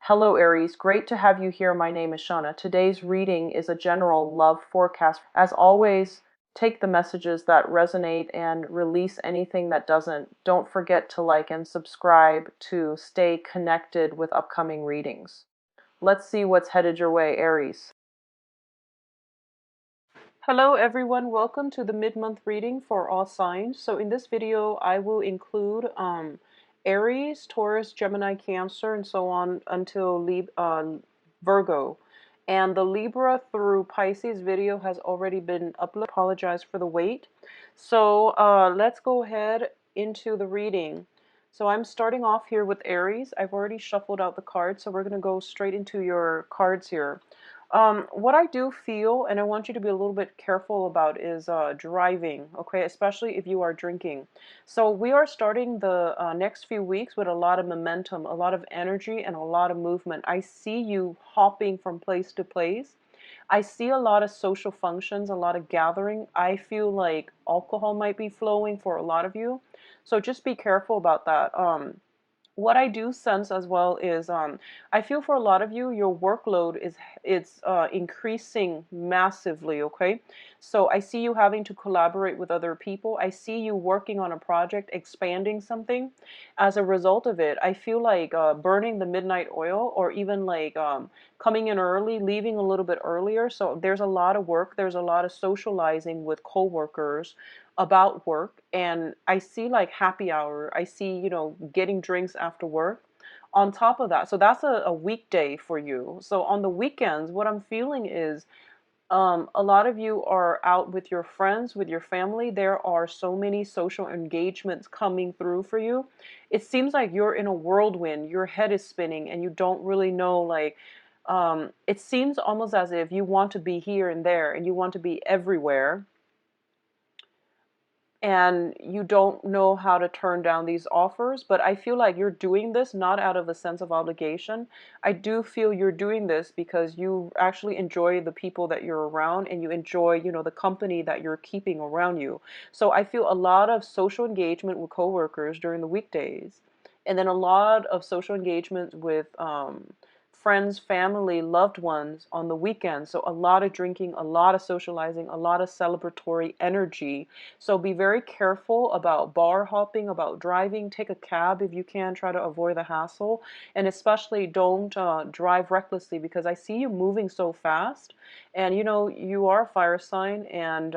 Hello, Aries. Great to have you here. My name is Shauna. Today's reading is a general love forecast. As always, take the messages that resonate and release anything that doesn't. Don't forget to like and subscribe to stay connected with upcoming readings. Let's see what's headed your way, Aries. Hello everyone, welcome to the mid-month reading for all signs. So in this video I will include Aries, Taurus, Gemini, Cancer, and so on until Virgo. And the Libra through Pisces video has already been uploaded. Apologize for the wait. So let's go ahead into the reading. So I'm starting off here with Aries. I've already shuffled out the cards, so we're going to go straight into your cards here. What I do feel, and I want you to be a little bit careful about, is driving, okay, especially if you are drinking. So we are starting the next few weeks with a lot of momentum, a lot of energy, and a lot of movement. I see you hopping from place to place. I see a lot of social functions, a lot of gathering. I feel like alcohol might be flowing for a lot of you. So just be careful about that. What I do sense as well is I feel for a lot of you, your workload is increasing massively, okay? So I see you having to collaborate with other people. I see you working on a project, expanding something. As a result of it, I feel like burning the midnight oil, or even like coming in early, leaving a little bit earlier. So there's a lot of work. There's a lot of socializing with coworkers about work, and I see like happy hour. I see, getting drinks after work on top of that. So that's a weekday for you. So on the weekends, what I'm feeling is a lot of you are out with your friends, with your family. There are so many social engagements coming through for you. It seems like you're in a whirlwind. Your head is spinning and you don't really know, like, it seems almost as if you want to be here and there and you want to be everywhere, and you don't know how to turn down these offers. But I feel like you're doing this not out of a sense of obligation. I do feel you're doing this because you actually enjoy the people that you're around, and you enjoy, the company that you're keeping around you. So I feel a lot of social engagement with coworkers during the weekdays, and then a lot of social engagement with friends, family, loved ones on the weekends. So a lot of drinking, a lot of socializing, a lot of celebratory energy. So be very careful about bar hopping, about driving. Take a cab if you can. Try to avoid the hassle. And especially don't drive recklessly, because I see you moving so fast. And you are a fire sign, and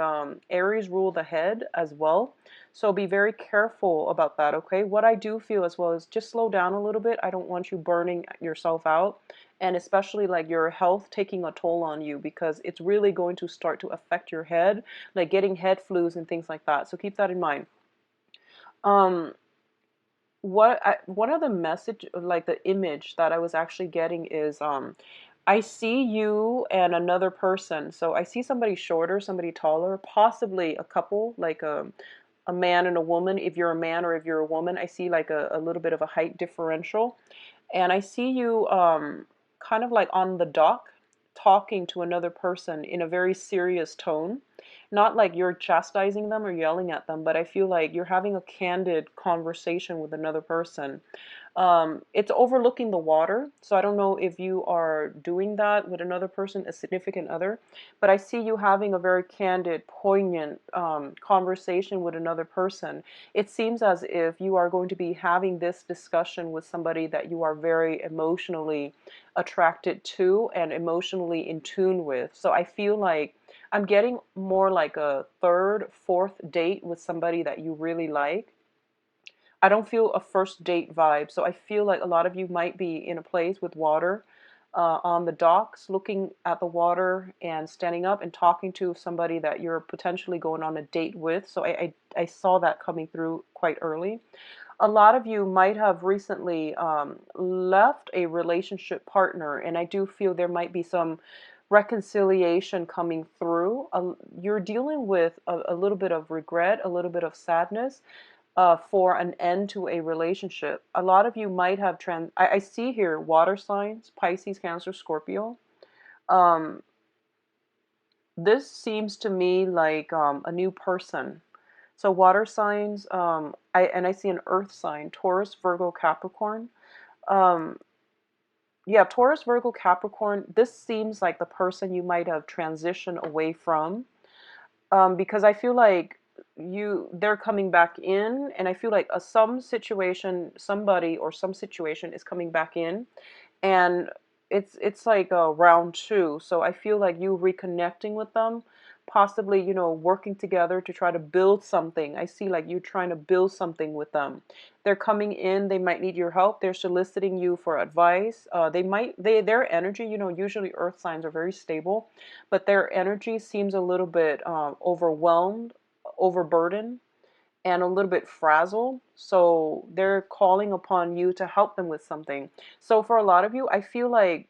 Aries rule the head as well. So be very careful about that, okay? What I do feel as well is just slow down a little bit. I don't want you burning yourself out, and especially like your health taking a toll on you, because it's really going to start to affect your head, like getting head flus and things like that. So keep that in mind. Um, one of the message, like the image that I was actually getting is I see you and another person. So I see somebody shorter, somebody taller, possibly a couple, like a man and a woman. If you're a man or if you're a woman, I see like a little bit of a height differential. And I see you kind of like on the dock talking to another person in a very serious tone. Not like you're chastising them or yelling at them, but I feel like you're having a candid conversation with another person. It's overlooking the water, so I don't know if you are doing that with another person, a significant other, but I see you having a very candid, poignant conversation with another person. It seems as if you are going to be having this discussion with somebody that you are very emotionally attracted to and emotionally in tune with. So I feel like I'm getting more like a third, fourth date with somebody that you really like. I don't feel a first date vibe. So I feel like a lot of you might be in a place with water, on the docks, looking at the water and standing up and talking to somebody that you're potentially going on a date with. So I saw that coming through quite early. A lot of you might have recently left a relationship partner, and I do feel there might be some reconciliation coming through. You're dealing with a little bit of regret, a little bit of sadness for an end to a relationship. A lot of you might have I see here water signs, Pisces, Cancer, Scorpio. Um, this seems to me like a new person. So water signs, I see an earth sign, Taurus, Virgo, Capricorn. Um, yeah, Taurus, Virgo, Capricorn, this seems like the person you might have transitioned away from, because I feel like they're coming back in, and I feel like some situation, somebody or some situation is coming back in, and it's like a round two. So I feel like you reconnecting with them, possibly, working together to try to build something. I see like you trying to build something with them. They're coming in, they might need your help, they're soliciting you for advice. Their energy, usually earth signs are very stable, but their energy seems a little bit overwhelmed, overburdened, and a little bit frazzled. So they're calling upon you to help them with something. So for a lot of you, I feel like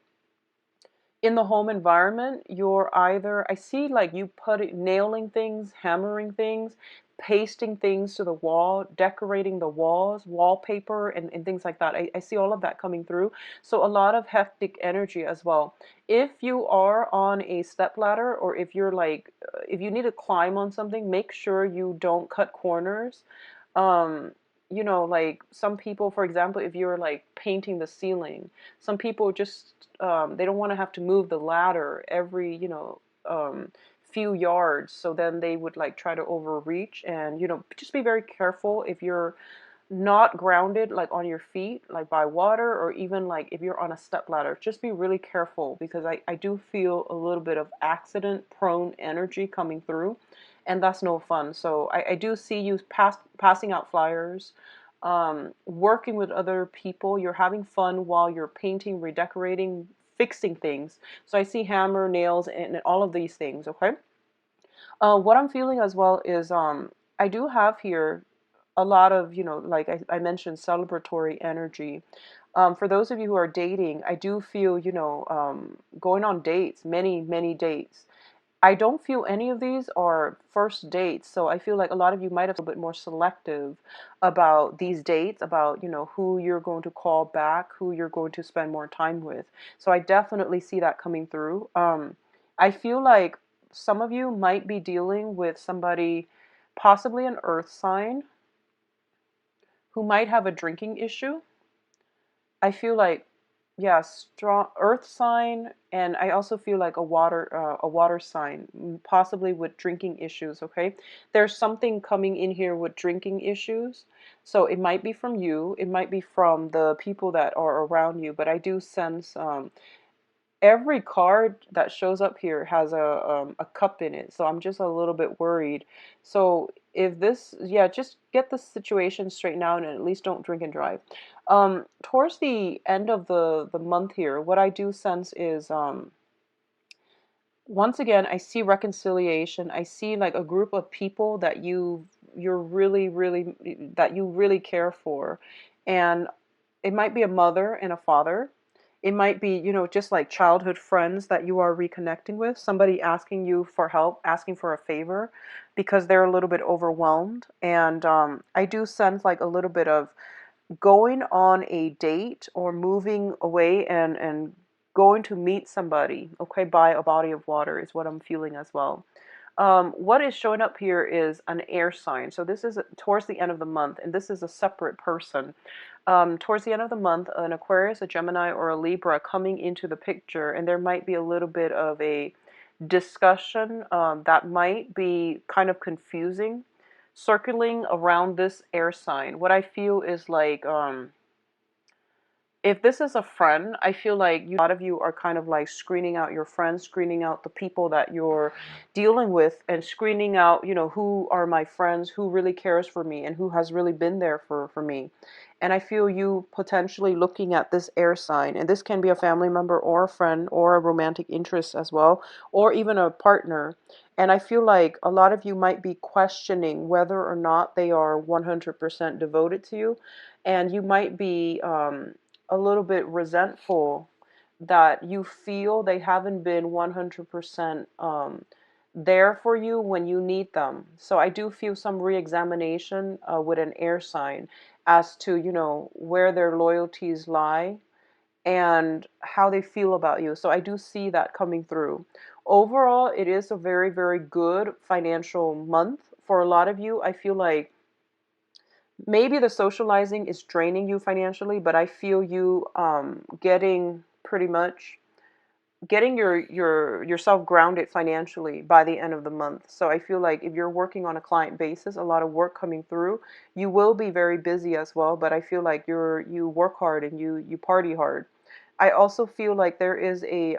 in the home environment, you're either, I see like you nailing things, hammering things, pasting things to the wall, decorating the walls, wallpaper, and things like that. I see all of that coming through. So a lot of hectic energy as well. If you are on a step ladder, or if you're like, if you need to climb on something, make sure you don't cut corners. um like some people, for example, if you're like painting the ceiling, some people just they don't want to have to move the ladder every few yards, so then they would like try to overreach. And just be very careful if you're not grounded, like on your feet, like by water, or even like if you're on a step ladder. Just be really careful, because I do feel a little bit of accident prone energy coming through, and that's no fun. So I do see you passing out flyers, working with other people. You're having fun while you're painting, redecorating, fixing things. So I see hammer, nails, and all of these things. Okay. What I'm feeling as well is I do have here a lot of, like I mentioned, celebratory energy. For those of you who are dating, I do feel, going on dates, many, many dates. I don't feel any of these are first dates. So I feel like a lot of you might have a bit more selective about these dates, about, who you're going to call back, who you're going to spend more time with. So I definitely see that coming through. I feel like some of you might be dealing with somebody, possibly an earth sign, who might have a drinking issue. I feel like, yeah, strong earth sign, and I also feel like a water sign, possibly with drinking issues. Okay, there's something coming in here with drinking issues, so it might be from you, it might be from the people that are around you, but I do sense every card that shows up here has a cup in it, so I'm just a little bit worried. So if this, yeah, just get the situation straightened out, and at least don't drink and drive. Towards the end of the month here, what I do sense is once again, I see reconciliation. I see like a group of people that you're really, really, that you really care for, and it might be a mother and a father. It might be, just like childhood friends that you are reconnecting with, somebody asking you for help, asking for a favor because they're a little bit overwhelmed. And I do sense like a little bit of going on a date or moving away and going to meet somebody, okay, by a body of water is what I'm feeling as well. What is showing up here is an air sign. So this is towards the end of the month, and this is a separate person. Towards the end of the month, an Aquarius, a Gemini, or a Libra coming into the picture, and there might be a little bit of a discussion that might be kind of confusing, circling around this air sign. What I feel is like if this is a friend, I feel like a lot of you are kind of like screening out your friends, screening out the people that you're dealing with, and screening out, who are my friends, who really cares for me, and who has really been there for me. And I feel you potentially looking at this air sign, and this can be a family member or a friend or a romantic interest as well, or even a partner. And I feel like a lot of you might be questioning whether or not they are 100% devoted to you. And you might be a little bit resentful that you feel they haven't been 100% there for you when you need them. So I do feel some re-examination with an air sign as to, where their loyalties lie and how they feel about you. So I do see that coming through. Overall, it is a very, very good financial month for a lot of you. I feel like maybe the socializing is draining you financially, but I feel you getting pretty much getting yourself grounded financially by the end of the month. So I feel like if you're working on a client basis, a lot of work coming through, you will be very busy as well, but I feel like you work hard and you party hard. I also feel like there is a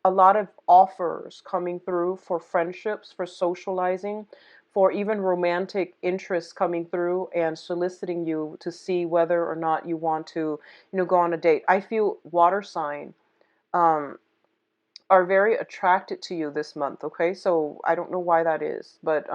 lot of offers coming through for friendships, for socializing, for even romantic interests coming through and soliciting you to see whether or not you want to, go on a date. I feel water sign um, are very attracted to you this month, okay? So I don't know why that is, but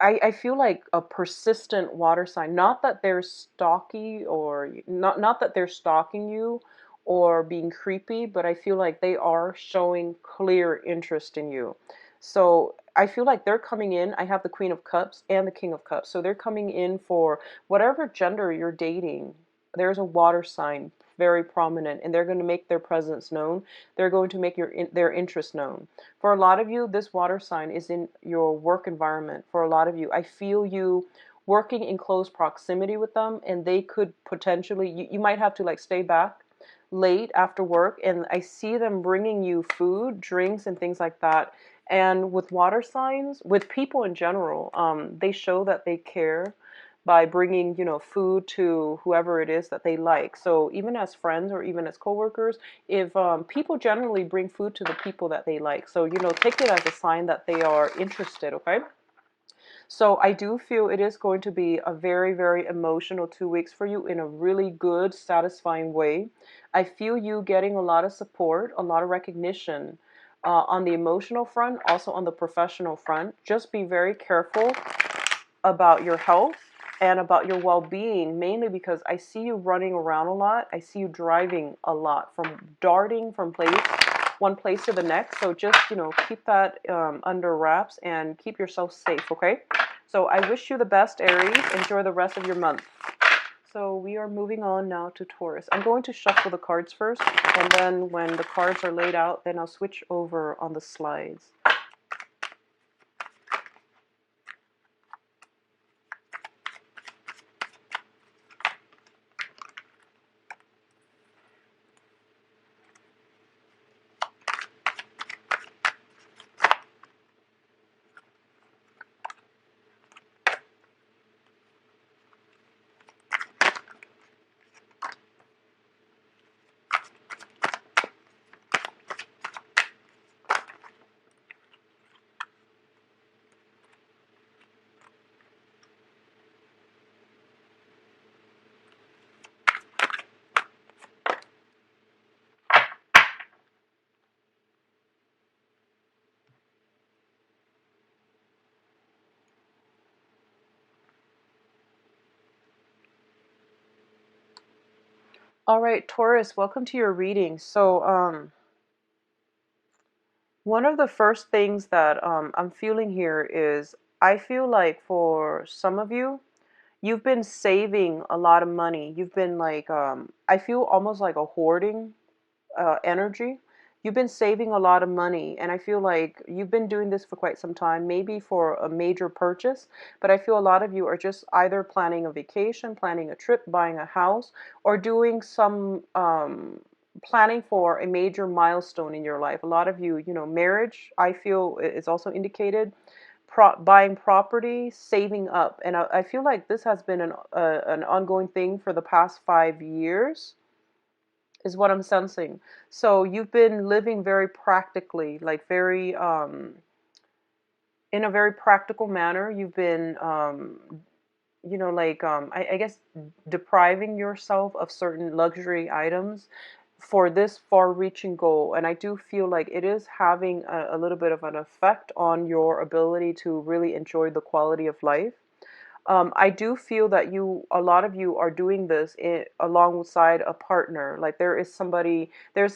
I feel like a persistent water sign. Not that they're stalky or not that they're stalking you or being creepy, but I feel like they are showing clear interest in you. So I feel like they're coming in. I have the Queen of Cups and the King of Cups. So they're coming in for whatever gender you're dating. There's a water sign very prominent, and they're going to make their presence known. They're going to make their interest known. For a lot of you, this water sign is in your work environment. For a lot of you, I feel you working in close proximity with them, and they could potentially, you might have to like stay back late after work, and I see them bringing you food, drinks, and things like that. And with water signs, with people in general, they show that they care by bringing, food to whoever it is that they like. So even as friends or even as coworkers, if people generally bring food to the people that they like, so take it as a sign that they are interested. Okay. So I do feel it is going to be a very, very emotional 2 weeks for you in a really good, satisfying way. I feel you getting a lot of support, a lot of recognition on the emotional front, also on the professional front. Just be very careful about your health and about your well-being, mainly because I see you running around a lot. I see you driving a lot, from darting from one place to the next. So just, keep that under wraps and keep yourself safe, okay? So I wish you the best, Aries. Enjoy the rest of your month. So we are moving on now to Taurus. I'm going to shuffle the cards first, and then when the cards are laid out, then I'll switch over on the slides. All right, Taurus, welcome to your reading. So, one of the first things that I'm feeling here is I feel like for some of you, you've been saving a lot of money. You've been like, I feel almost like a hoarding energy. You've been saving a lot of money, and I feel like you've been doing this for quite some time, maybe for a major purchase. But I feel a lot of you are just either planning a vacation, planning a trip, buying a house, or doing some planning for a major milestone in your life. A lot of you, marriage, I feel is also indicated. Buying property, saving up, and I feel like this has been an ongoing thing for the past 5 years is what I'm sensing. So you've been living very practically, like very in a very practical manner. You've been like I guess depriving yourself of certain luxury items for this far-reaching goal. And I do feel like it is having a little bit of an effect on your ability to really enjoy the quality of life. I do feel that a lot of you are doing this alongside a partner. Like there's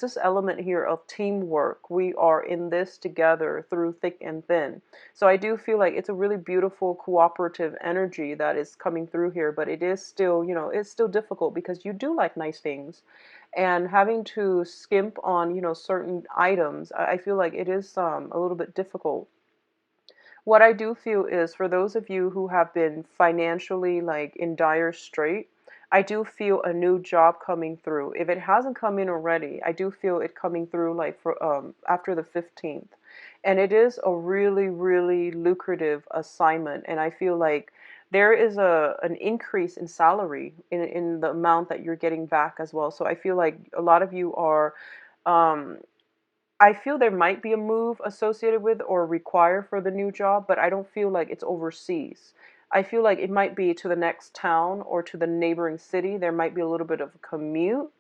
this element here of teamwork. We are in this together through thick and thin. So I do feel like it's a really beautiful cooperative energy that is coming through here, but it is still, it's still difficult because you do like nice things. And having to skimp on, certain items, I feel like it is a little bit difficult. What I do feel is for those of you who have been financially like in dire strait, I do feel a new job coming through. If it hasn't come in already, I do feel it coming through like for after the 15th. And it is a really, really lucrative assignment. And I feel like there is an increase in salary in the amount that you're getting back as well. So I feel like a lot of you are um, I feel there might be a move associated with or required for the new job, but I don't feel like it's overseas. I feel like it might be to the next town or to the neighboring city. There might be a little bit of a commute,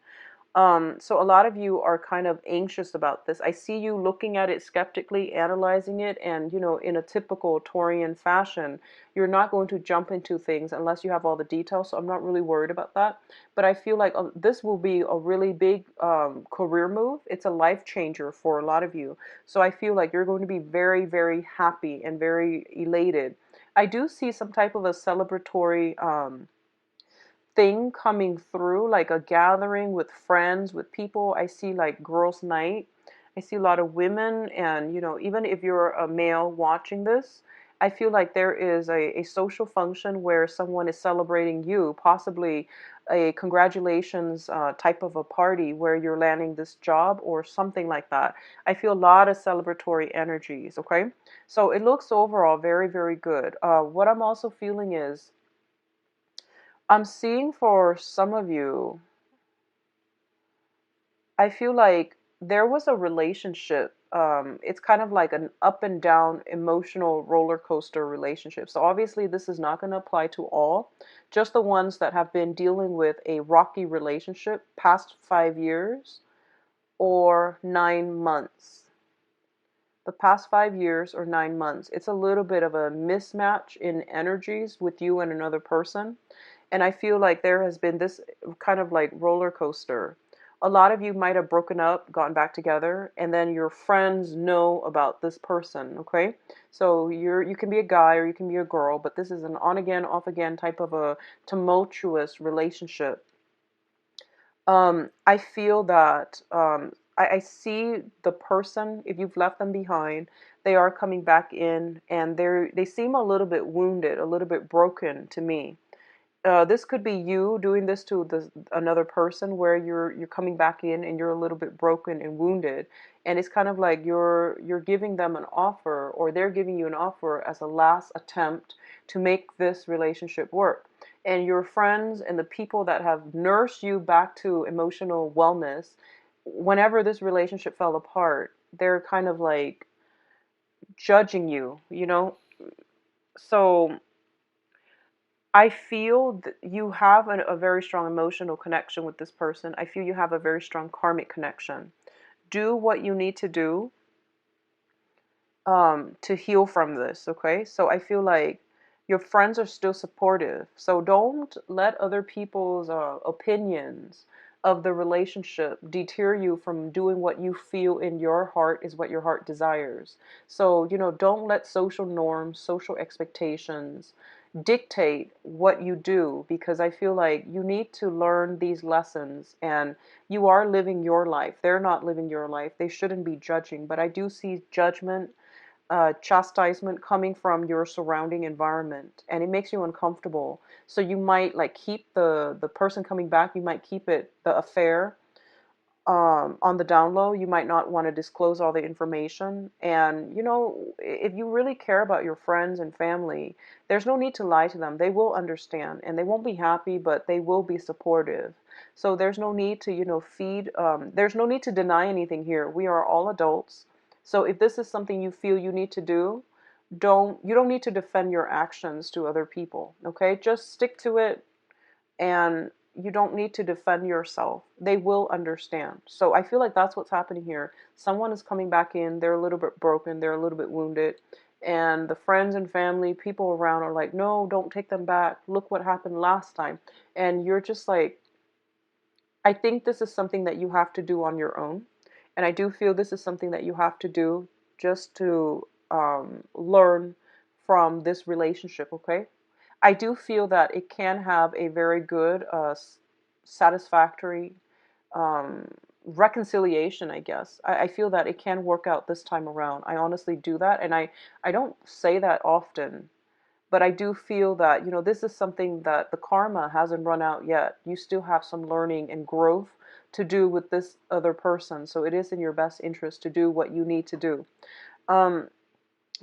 so a lot of you are kind of anxious about this. I see you looking at it skeptically, analyzing it, and in a typical Taurian fashion, you're not going to jump into things unless you have all the details. So I'm not really worried about that. But I feel like this will be a really big career move. It's a life changer for a lot of you. So I feel like you're going to be very, very happy and very elated. I do see some type of a celebratory thing coming through, like a gathering with friends, with people. I see like girls' night. I see a lot of women, and even if you're a male watching this, I feel like there is a social function where someone is celebrating you, possibly a congratulations type of a party where you're landing this job or something like that. I feel a lot of celebratory energies, okay? So it looks overall very, very good. What I'm also feeling is I'm seeing for some of you, I feel like there was a relationship. It's kind of like an up and down emotional roller coaster relationship. So obviously, this is not going to apply to all, just the ones that have been dealing with a rocky relationship past 5 years or 9 months. The past 5 years or 9 months, it's a little bit of a mismatch in energies with you and another person. And I feel like there has been this kind of like roller coaster. A lot of you might have broken up, gotten back together, and then your friends know about this person, okay? So you can be a guy or you can be a girl, but this is an on again, off again type of a tumultuous relationship. I feel that I see the person, if you've left them behind, they are coming back in and they seem a little bit wounded, a little bit broken to me. This could be you doing this to another person where you're coming back in and you're a little bit broken and wounded, and it's kind of like you're giving them an offer or they're giving you an offer as a last attempt to make this relationship work. And your friends and the people that have nursed you back to emotional wellness, whenever this relationship fell apart, they're kind of like judging you. So I feel that you have a very strong emotional connection with this person. I feel you have a very strong karmic connection. Do what you need to do to heal from this, okay? So I feel like your friends are still supportive. So don't let other people's opinions of the relationship deter you from doing what you feel in your heart is what your heart desires. So, don't let social norms, social expectations dictate what you do, because I feel like you need to learn these lessons and you are living your life. They're not living your life. They shouldn't be judging, but I do see judgment, chastisement coming from your surrounding environment, and it makes you uncomfortable. So you might like keep the person coming back, you might keep it the affair on the down low. You might not want to disclose all the information. And if you really care about your friends and family, there's no need to lie to them. They will understand, and they won't be happy, but they will be supportive. So there's no need to feed. There's no need to deny anything here. We are all adults. So if this is something you feel you need to do, you don't need to defend your actions to other people. Okay, just stick to it, and you don't need to defend yourself. They will understand. So I feel like that's what's happening here. Someone is coming back in, they're a little bit broken, they're a little bit wounded, and the friends and family, people around are like, no, don't take them back. Look what happened last time. And you're just like, I think this is something that you have to do on your own. And I do feel this is something that you have to do just to learn from this relationship, okay? I do feel that it can have a very good, satisfactory reconciliation, I guess. I feel that it can work out this time around. I honestly do that. And I don't say that often, But I do feel that, this is something that the karma hasn't run out yet. You still have some learning and growth to do with this other person. So it is in your best interest to do what you need to do. Um,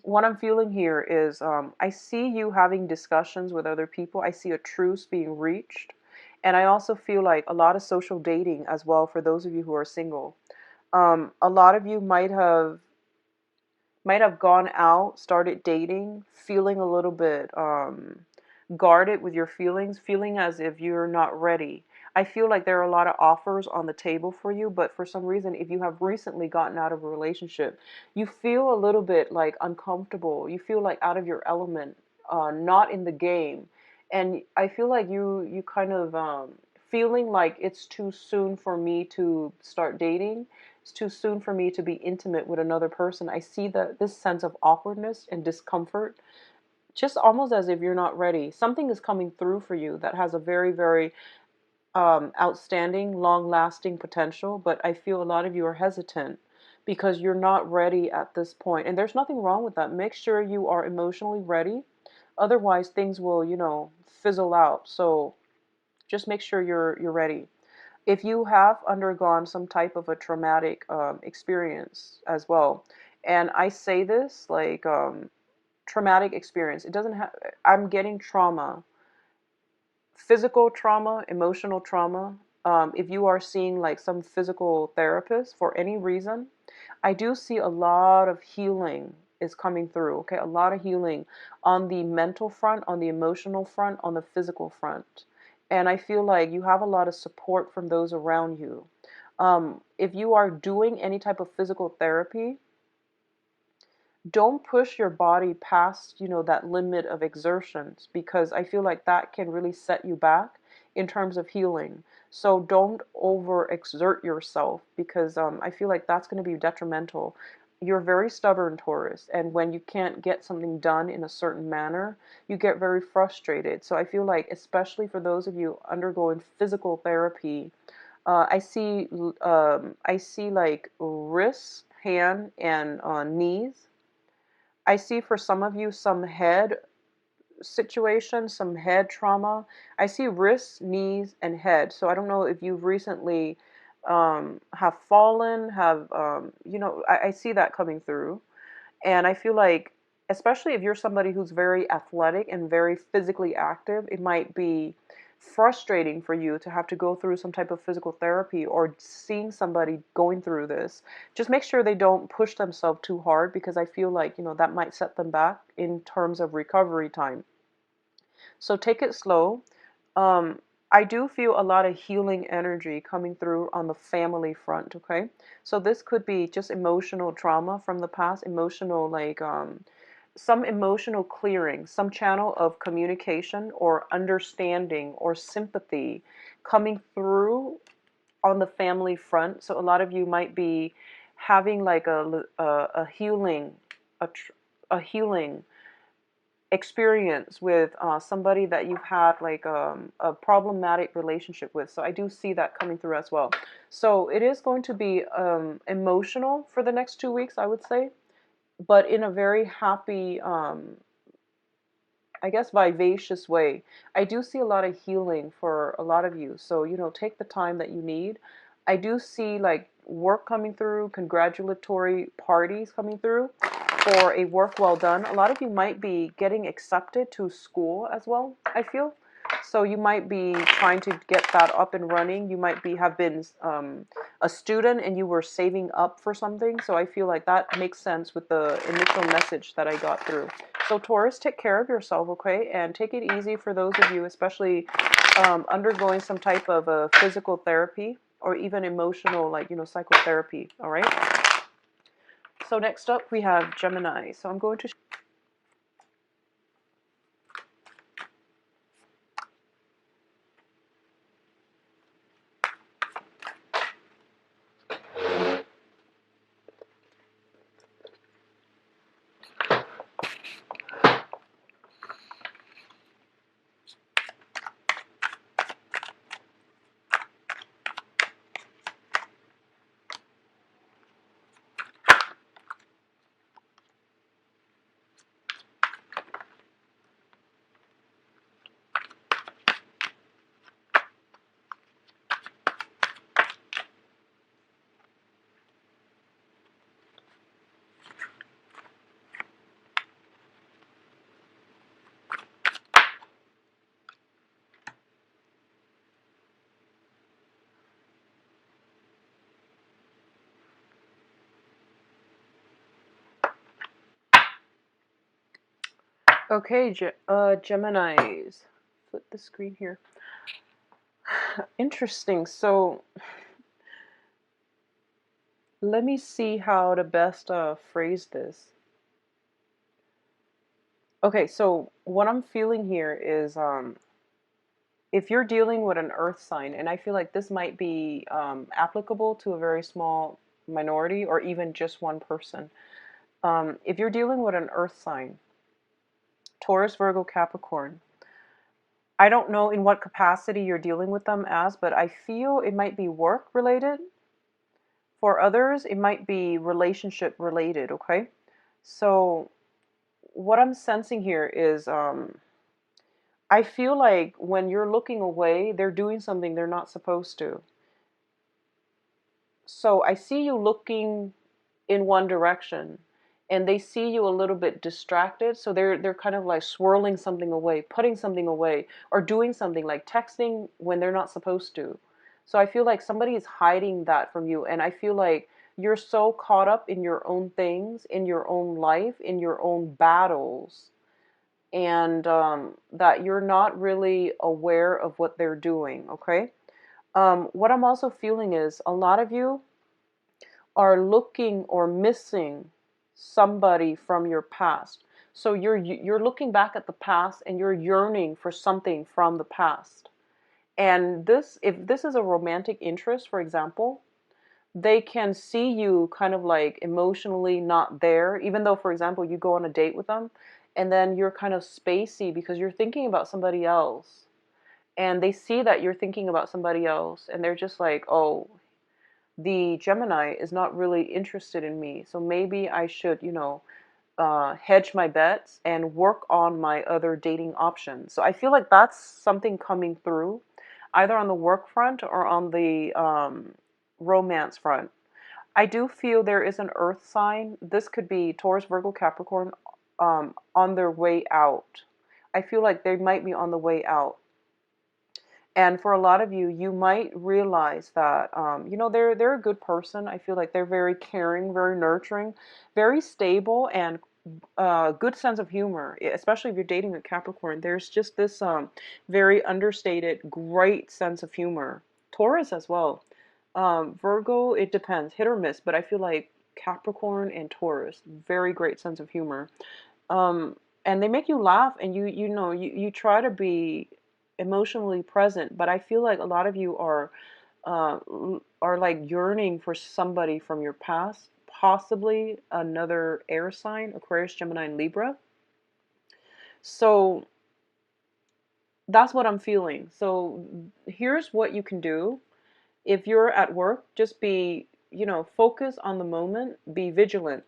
what I'm feeling here is I see you having discussions with other people. I see a truce being reached. And I also feel like a lot of social dating as well for those of you who are single. A lot of you might have gone out, started dating, feeling a little bit guarded with your feelings, feeling as if you're not ready. I feel like there are a lot of offers on the table for you, but for some reason, if you have recently gotten out of a relationship, you feel a little bit like uncomfortable. You feel like out of your element, not in the game. And I feel like you kind of feeling like it's too soon for me to start dating. It's too soon for me to be intimate with another person. I see that this sense of awkwardness and discomfort, just almost as if you're not ready. Something is coming through for you that has a very, very outstanding, long-lasting potential, but I feel a lot of you are hesitant because you're not ready at this point. And there's nothing wrong with that. Make sure you are emotionally ready. Otherwise, things will, fizzle out. So just make sure you're ready. If you have undergone some type of a traumatic experience as well, and I say this like traumatic experience, it doesn't have, I'm getting trauma, physical trauma, emotional trauma. If you are seeing like some physical therapist for any reason, I do see a lot of healing is coming through. Okay, a lot of healing on the mental front, on the emotional front, on the physical front. And I feel like you have a lot of support from those around you. If you are doing any type of physical therapy, don't push your body past, that limit of exertions, because I feel like that can really set you back in terms of healing. So don't overexert yourself, because I feel like that's going to be detrimental. You're very stubborn, Taurus, and when you can't get something done in a certain manner, you get very frustrated. So I feel like, especially for those of you undergoing physical therapy, I see like wrists, hand, and knees. I see for some of you some head situation, some head trauma. I see wrists, knees, and head. So I don't know if you've recently have fallen, I see that coming through. And I feel like, especially if you're somebody who's very athletic and very physically active, it might be frustrating for you to have to go through some type of physical therapy or seeing somebody going through this. Just make sure they don't push themselves too hard, because I feel like, that might set them back in terms of recovery time. So take it slow. Um, I do feel a lot of healing energy coming through on the family front, okay? So this could be just emotional trauma from the past, emotional, like some emotional clearing, some channel of communication or understanding or sympathy coming through on the family front. So a lot of you might be having like a healing, a healing experience with somebody that you've had like a problematic relationship with. So I do see that coming through as well. So it is going to be emotional for the next 2 weeks, I would say, but in a very happy, I guess, vivacious way. I do see a lot of healing for a lot of you. So, take the time that you need. I do see like work coming through, congratulatory parties coming through for a work well done. A lot of you might be getting accepted to school as well, I feel. So you might be trying to get that up and running. You might have been a student and you were saving up for something. So I feel like that makes sense with the initial message that I got through. So Taurus, take care of yourself, okay? And take it easy for those of you, especially undergoing some type of physical therapy or even emotional, like, psychotherapy, all right? So next up, we have Gemini. So I'm going to... Okay, Geminis. Flip the screen here. Interesting. So let me see how to best phrase this. Okay, so what I'm feeling here is if you're dealing with an earth sign, and I feel like this might be applicable to a very small minority or even just one person. If you're dealing with an earth sign, Taurus, Virgo, Capricorn, I don't know in what capacity you're dealing with them as, but I feel it might be work related. For others, it might be relationship related, okay? So, what I'm sensing here is I feel like when you're looking away, they're doing something they're not supposed to. So, I see you looking in one direction and they see you a little bit distracted, so they're kind of like swirling something away, putting something away, or doing something like texting when they're not supposed to. So I feel like somebody is hiding that from you, and I feel like you're so caught up in your own things, in your own life, in your own battles, and that you're not really aware of what they're doing. Okay. What I'm also feeling is a lot of you are looking or missing somebody from your past. So you're looking back at the past and you're yearning for something from the past. And this, if this is a romantic interest, for example, they can see you kind of like emotionally not there, even though, for example, you go on a date with them and then you're kind of spacey because you're thinking about somebody else. And they see that you're thinking about somebody else and they're just like, oh, the Gemini is not really interested in me. So maybe I should, hedge my bets and work on my other dating options. So I feel like that's something coming through, either on the work front or on the romance front. I do feel there is an earth sign. This could be Taurus, Virgo, Capricorn on their way out. I feel like they might be on the way out. And for a lot of you, you might realize that, they're a good person. I feel like they're very caring, very nurturing, very stable, and good sense of humor. Especially if you're dating a Capricorn, there's just this very understated, great sense of humor. Taurus as well. Virgo, it depends, hit or miss. But I feel like Capricorn and Taurus, very great sense of humor. um, and they make you laugh, and you try to be emotionally present, but I feel like a lot of you uh, are like yearning for somebody from your past, possibly another air sign, Aquarius, Gemini, and Libra. So that's what I'm feeling. So here's what you can do. If you're at work, just be, focus on the moment, be vigilant.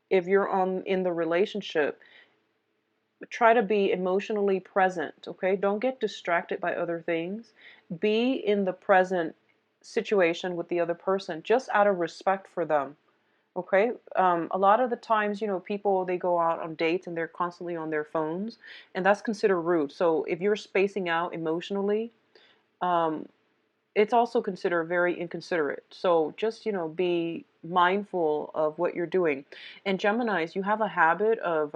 If you're on in the relationship, try to be emotionally present, okay? Don't get distracted by other things. Be in the present situation with the other person, just out of respect for them, okay? A lot of the times, people, they go out on dates and they're constantly on their phones, and that's considered rude. So if you're spacing out emotionally, um, it's also considered very inconsiderate. So just, be mindful of what you're doing. And Geminis, you have a habit of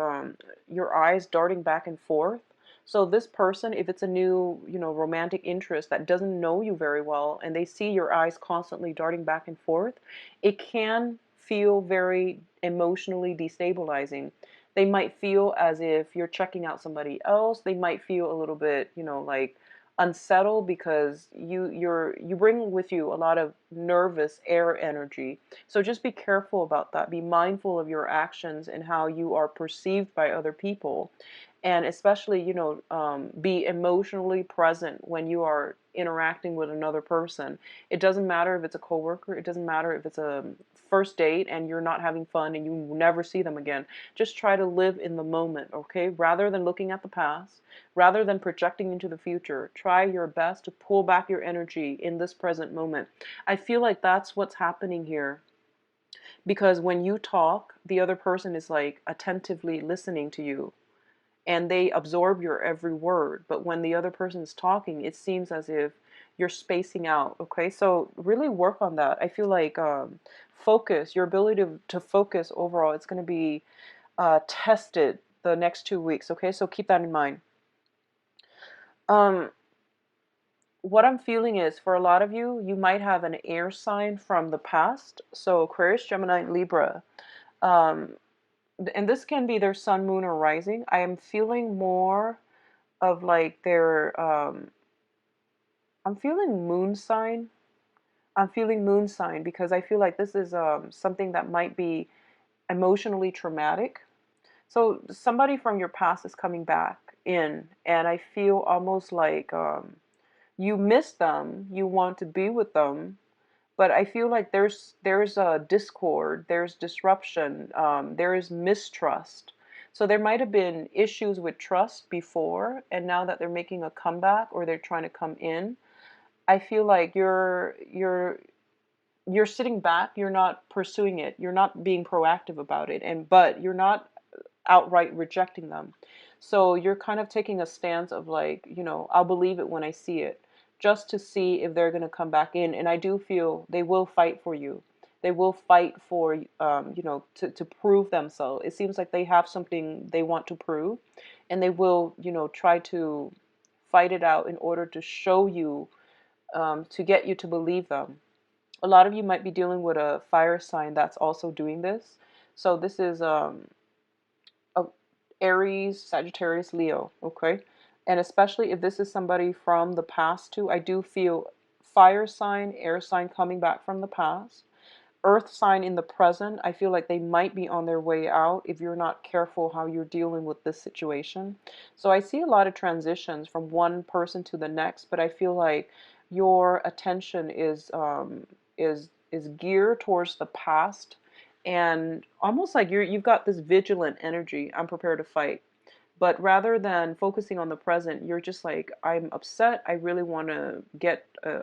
your eyes darting back and forth. So this person, if it's a new, romantic interest that doesn't know you very well, and they see your eyes constantly darting back and forth, it can feel very emotionally destabilizing. They might feel as if you're checking out somebody else. They might feel a little bit, like unsettled because you bring with you a lot of nervous air energy. So just be careful about that. Be mindful of your actions and how you are perceived by other people, and especially, be emotionally present when you are interacting with another person. It doesn't matter if it's a coworker, it doesn't matter if it's a first date and you're not having fun and you never see them again. Just try to live in the moment, okay? Rather than looking at the past, rather than projecting into the future, try your best to pull back your energy in this present moment. I feel like that's what's happening here, because when you talk, the other person is like attentively listening to you and they absorb your every word. But when the other person is talking, it seems as if you're spacing out. Okay, so really work on that. I feel like focus, your ability to focus overall, it's going to be tested the next 2 weeks. Okay, so keep that in mind. Um, what I'm feeling is for a lot of you, you might have an air sign from the past. So Aquarius, Gemini, and Libra. Um, and this can be their sun, moon, or rising. I am feeling more of like their, I'm feeling moon sign. I'm feeling moon sign because I feel like this is something that might be emotionally traumatic. So somebody from your past is coming back in, and I feel almost like you miss them, you want to be with them, but I feel like there's a discord, there's disruption, there is mistrust. So there might have been issues with trust before, and now that they're making a comeback or they're trying to come in, I feel like you're sitting back, you're not pursuing it, you're not being proactive about it, and but you're not outright rejecting them. So you're kind of taking a stance of like, I'll believe it when I see it, just to see if they're going to come back in. And I do feel they will fight for you. They will fight for, to prove themselves. It seems like they have something they want to prove, and they will, try to fight it out in order to show you, to get you to believe them. A lot of you might be dealing with a fire sign that's also doing this. So this is a Aries, Sagittarius, Leo, okay? And especially if this is somebody from the past too, I do feel fire sign, air sign coming back from the past. Earth sign in the present, I feel like they might be on their way out if you're not careful how you're dealing with this situation. So I see a lot of transitions from one person to the next, but I feel like your attention is geared towards the past, and almost like you've got this vigilant energy. I'm prepared to fight. But rather than focusing on the present, you're just like, I'm upset. I really want to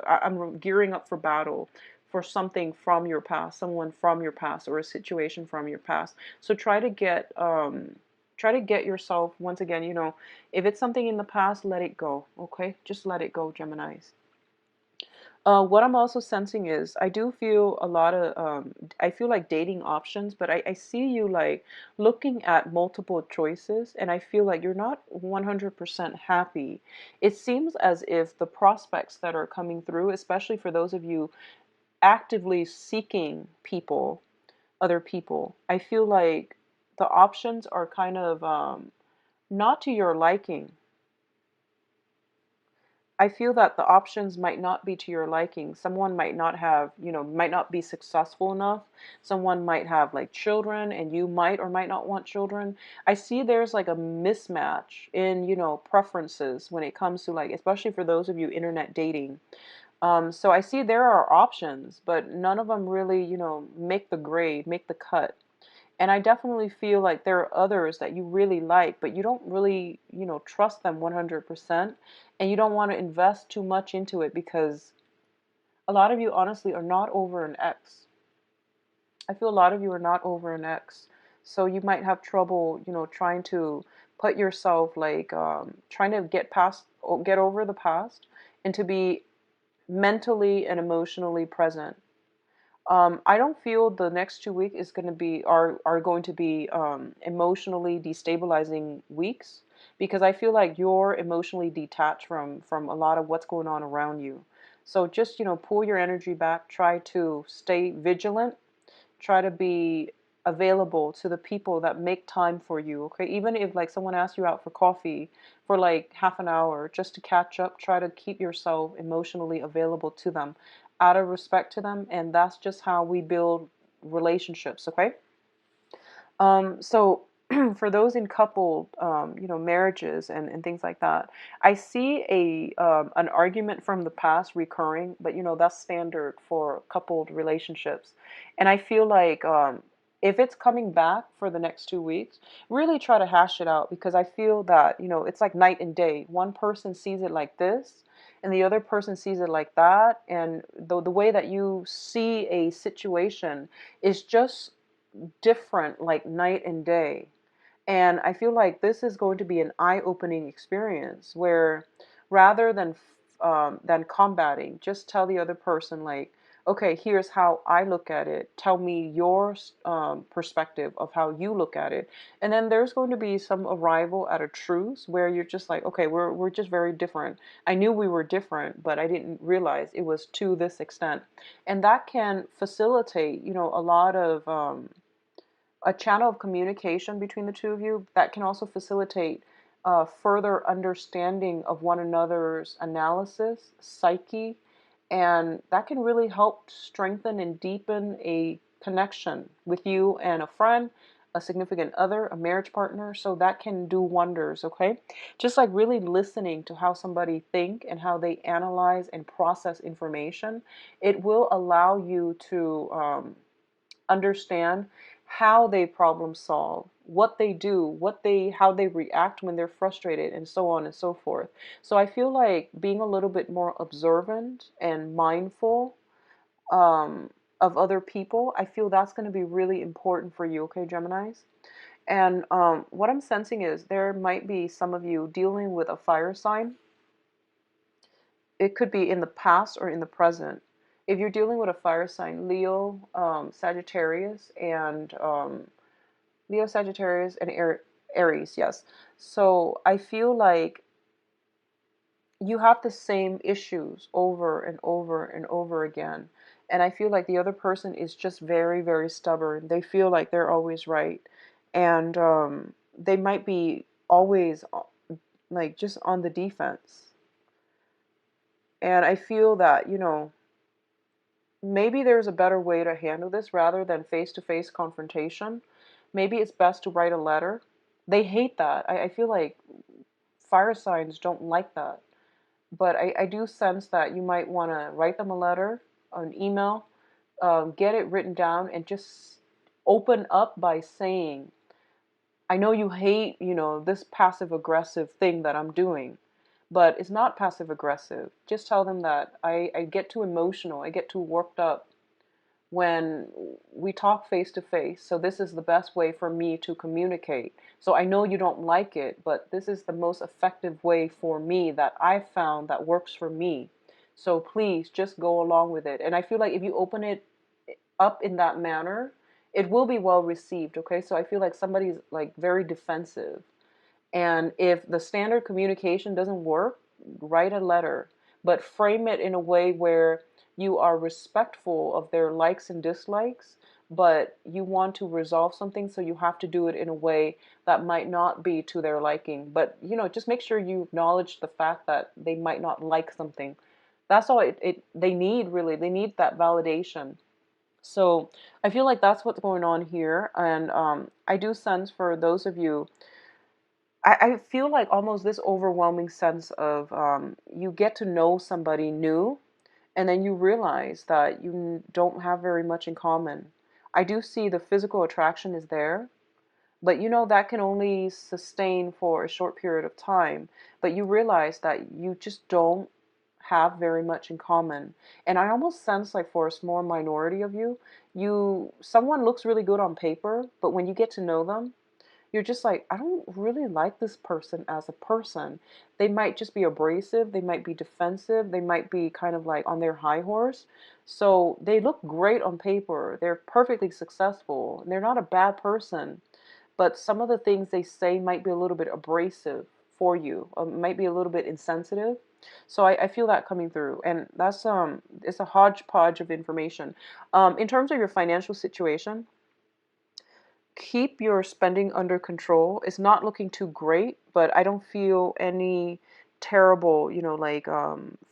I'm gearing up for battle for something from your past, someone from your past, or a situation from your past. So try to get yourself, once again, if it's something in the past, let it go. Okay, just let it go, Geminis. What I'm also sensing is I do feel a lot of, I feel like dating options, but I see you like looking at multiple choices, and I feel like you're not 100% happy. It seems as if the prospects that are coming through, especially for those of you actively seeking people, other people, I feel like the options are kind of not to your liking. I feel that the options might not be to your liking. Someone might not have, might not be successful enough. Someone might have like children and you might or might not want children. I see there's like a mismatch in, preferences when it comes to like, especially for those of you internet dating. So I see there are options, but none of them really, make the grade, make the cut. And I definitely feel like there are others that you really like, but you don't really, trust them 100%. And you don't want to invest too much into it because a lot of you honestly are not over an ex. I feel a lot of you are not over an ex. So you might have trouble, trying to put yourself like, trying to get over the past and to be mentally and emotionally present. I don't feel the next 2 weeks is going to be are going to be emotionally destabilizing weeks, because I feel like you're emotionally detached from a lot of what's going on around you. So just pull your energy back. Try to stay vigilant. Try to be available to the people that make time for you. Okay, even if like someone asks you out for coffee for like half an hour just to catch up, try to keep yourself emotionally available to them out of respect to them, and that's just how we build relationships. Okay. So for those in coupled, marriages and things like that, I see an argument from the past recurring, but that's standard for coupled relationships. And I feel like if it's coming back for the next 2 weeks, really try to hash it out, because I feel that it's like night and day. One person sees it like this, and the other person sees it like that, and the way that you see a situation is just different, like night and day. And I feel like this is going to be an eye-opening experience where rather than combating, just tell the other person like, okay, here's how I look at it. Tell me your perspective of how you look at it. And then there's going to be some arrival at a truce where you're just like, okay, we're just very different. I knew we were different, but I didn't realize it was to this extent. And that can facilitate, a lot of a channel of communication between the two of you that can also facilitate further understanding of one another's analysis, psyche, and that can really help strengthen and deepen a connection with you and a friend, a significant other, a marriage partner. So that can do wonders, okay? Just like really listening to how somebody think and how they analyze and process information, it will allow you to understand how they problem solve, what they do, how they react when they're frustrated, and so on and so forth. So I feel like being a little bit more observant and mindful um, of other people, I feel that's going to be really important for you, okay, Geminis? And what I'm sensing is there might be some of you dealing with a fire sign. It could be in the past or in the present. If you're dealing with a fire sign, Leo, Sagittarius, and Aries, yes. So I feel like you have the same issues over and over and over again. And I feel like the other person is just very, very stubborn. They feel like they're always right. And they might be always like just on the defense. And I feel that, maybe there's a better way to handle this rather than face-to-face confrontation. Maybe it's best to write a letter. They hate that. I feel like fire signs don't like that. But I do sense that you might want to write them a letter, an email, get it written down, and just open up by saying, I know you hate, this passive aggressive thing that I'm doing, but it's not passive aggressive. Just tell them that I get too emotional, I get too worked up when we talk face to face. So this is the best way for me to communicate. So I know you don't like it, but this is the most effective way for me that I've found that works for me. So please just go along with it. And I feel like if you open it up in that manner, it will be well received. Okay. So I feel like somebody's like very defensive. And if the standard communication doesn't work, write a letter, but frame it in a way where you are respectful of their likes and dislikes, but you want to resolve something, so you have to do it in a way that might not be to their liking. But, just make sure you acknowledge the fact that they might not like something. That's all they need, really. They need that validation. So I feel like that's what's going on here. And I do sense for those of you, I feel like almost this overwhelming sense of you get to know somebody new and then you realize that you don't have very much in common. I do see the physical attraction is there, but that can only sustain for a short period of time. But you realize that you just don't have very much in common. And I almost sense like for a small minority of you, someone looks really good on paper, but when you get to know them, you're just like, I don't really like this person as a person. They might just be abrasive, they might be defensive, they might be kind of like on their high horse. So they look great on paper, they're perfectly successful, and they're not a bad person, but some of the things they say might be a little bit abrasive for you, might be a little bit insensitive. So I feel that coming through, and that's it's a hodgepodge of information. In terms of your financial situation, keep your spending under control. It's not looking too great, but I don't feel any terrible, like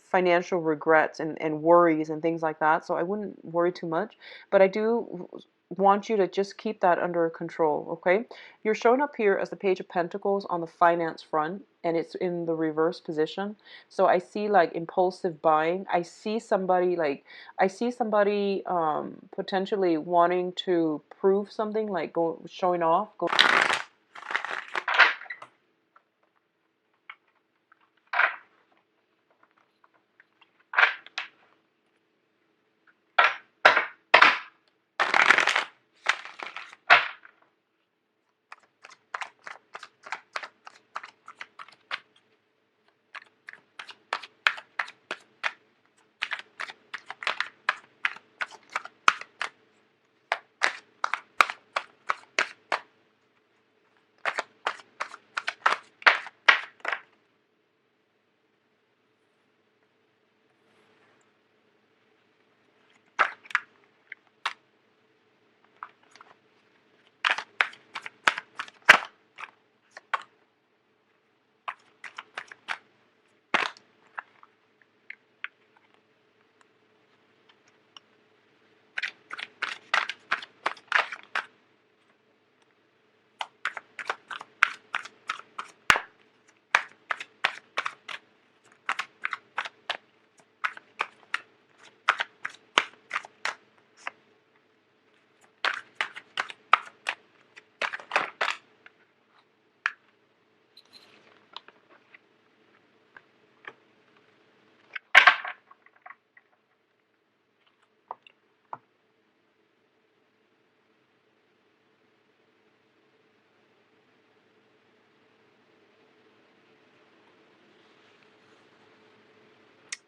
financial regrets and worries and things like that. So I wouldn't worry too much, but I do want you to just keep that under control, okay? You're showing up here as the Page of Pentacles on the finance front, and it's in the reverse position. So I see like impulsive buying. I see somebody potentially wanting to prove something, like showing off.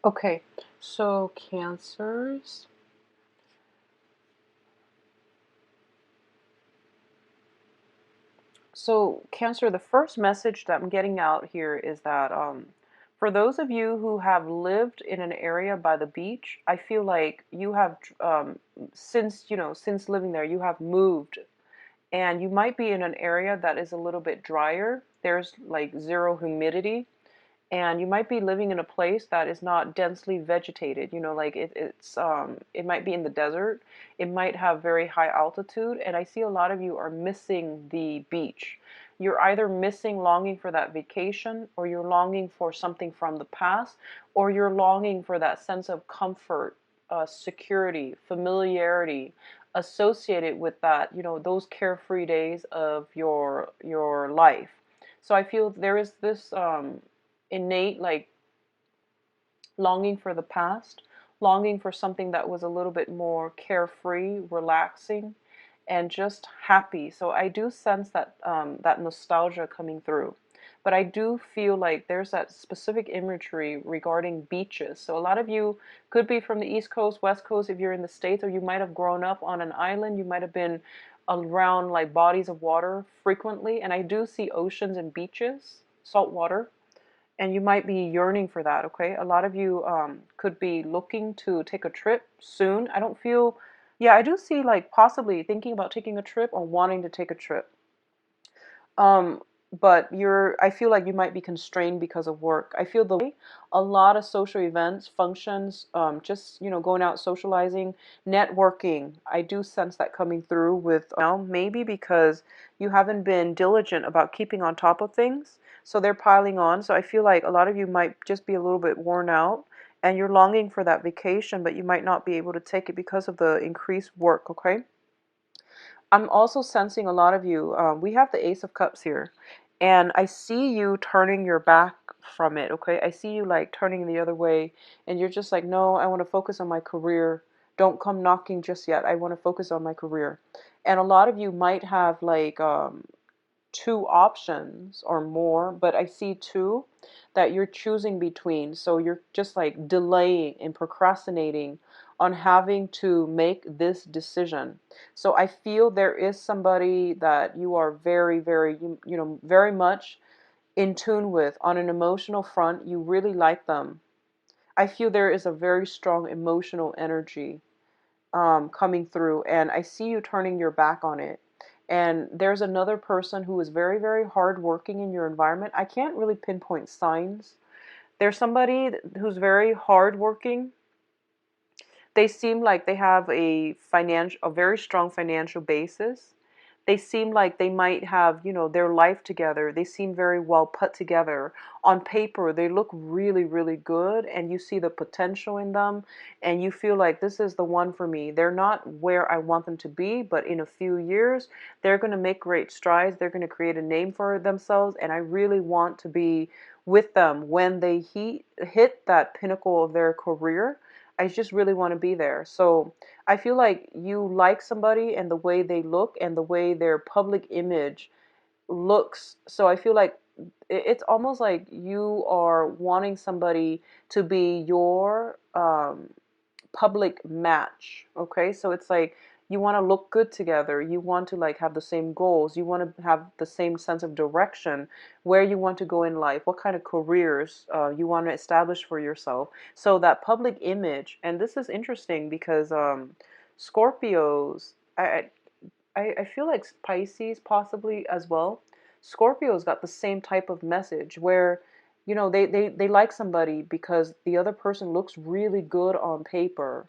Okay, so Cancers. So, Cancer, the first message that I'm getting out here is that for those of you who have lived in an area by the beach, I feel like you have, since living there, you have moved, and you might be in an area that is a little bit drier. There's like zero humidity, and you might be living in a place that is not densely vegetated. Like it might be in the desert. It might have very high altitude, and I see a lot of you are missing the beach. You're either missing longing for that vacation, or you're longing for something from the past, or you're longing for that sense of comfort, security, familiarity associated with that, those carefree days of your life. So I feel there is this innate, like, longing for the past, longing for something that was a little bit more carefree, relaxing, and just happy. So I do sense that nostalgia coming through. But I do feel like there's that specific imagery regarding beaches. So a lot of you could be from the East Coast, West Coast if you're in the States, or you might have grown up on an island. You might have been around like bodies of water frequently. And I do see oceans and beaches, salt water, and you might be yearning for that. Okay, a lot of you could be looking to take a trip soon. I don't feel, yeah, I do see like possibly thinking about taking a trip or wanting to take a trip. um, but I feel like you might be constrained because of work. I feel a lot of social events, functions, just, going out, socializing, networking. I do sense that coming through with, maybe because you haven't been diligent about keeping on top of things. So they're piling on. So I feel like a lot of you might just be a little bit worn out, and you're longing for that vacation, but you might not be able to take it because of the increased work, okay? I'm also sensing a lot of you. We have the Ace of Cups here, and I see you turning your back from it. Okay, I see you like turning the other way, and you're just like, no, I want to focus on my career. Don't come knocking just yet. I want to focus on my career. And a lot of you might have like two options or more, but I see two that you're choosing between. So you're just like delaying and procrastinating on having to make this decision. So I feel there is somebody that you are very, very, very much in tune with on an emotional front. You really like them. I feel there is a very strong emotional energy coming through, and I see you turning your back on it. And there's another person who is very, very hardworking in your environment. I can't really pinpoint signs. There's somebody who's very hardworking. They seem like they have a very strong financial basis. They seem like they might have, their life together. They seem very well put together. On paper, they look really, really good, and you see the potential in them, and you feel like this is the one for me. They're not where I want them to be, but in a few years, they're going to make great strides. They're going to create a name for themselves, and I really want to be with them when they hit that pinnacle of their career. I just really want to be there. So I feel like you like somebody and the way they look and the way their public image looks. So I feel like it's almost like you are wanting somebody to be your public match. Okay, so it's like you want to look good together. You want to like have the same goals. You want to have the same sense of direction, where you want to go in life, what kind of careers you want to establish for yourself. So that public image, and this is interesting because Scorpios, I feel like Pisces possibly as well. Scorpios got the same type of message where, they like somebody because the other person looks really good on paper.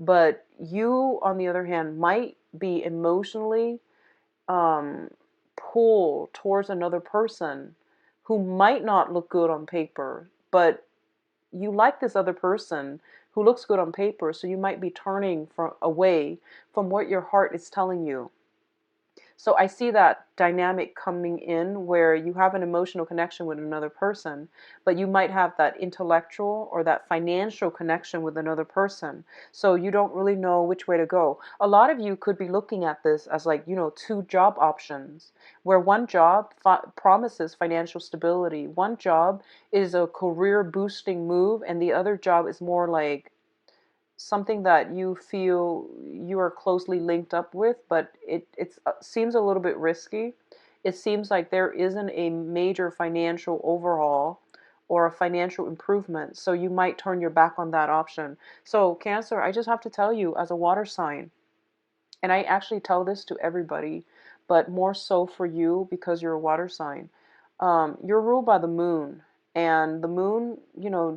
But you, on the other hand, might be emotionally um, pulled towards another person who might not look good on paper, but you like this other person who looks good on paper, so you might be turning away from what your heart is telling you. So I see that dynamic coming in where you have an emotional connection with another person, but you might have that intellectual or that financial connection with another person. So you don't really know which way to go. A lot of you could be looking at this as like, two job options, where one job promises financial stability, one job is a career boosting move, and the other job is more like something that you feel you are closely linked up with, but it seems a little bit risky. It seems like there isn't a major financial overhaul or a financial improvement, so you might turn your back on that option. So, Cancer, I just have to tell you, as a water sign, and I actually tell this to everybody, but more so for you because you're a water sign. You're ruled by the moon, and the moon,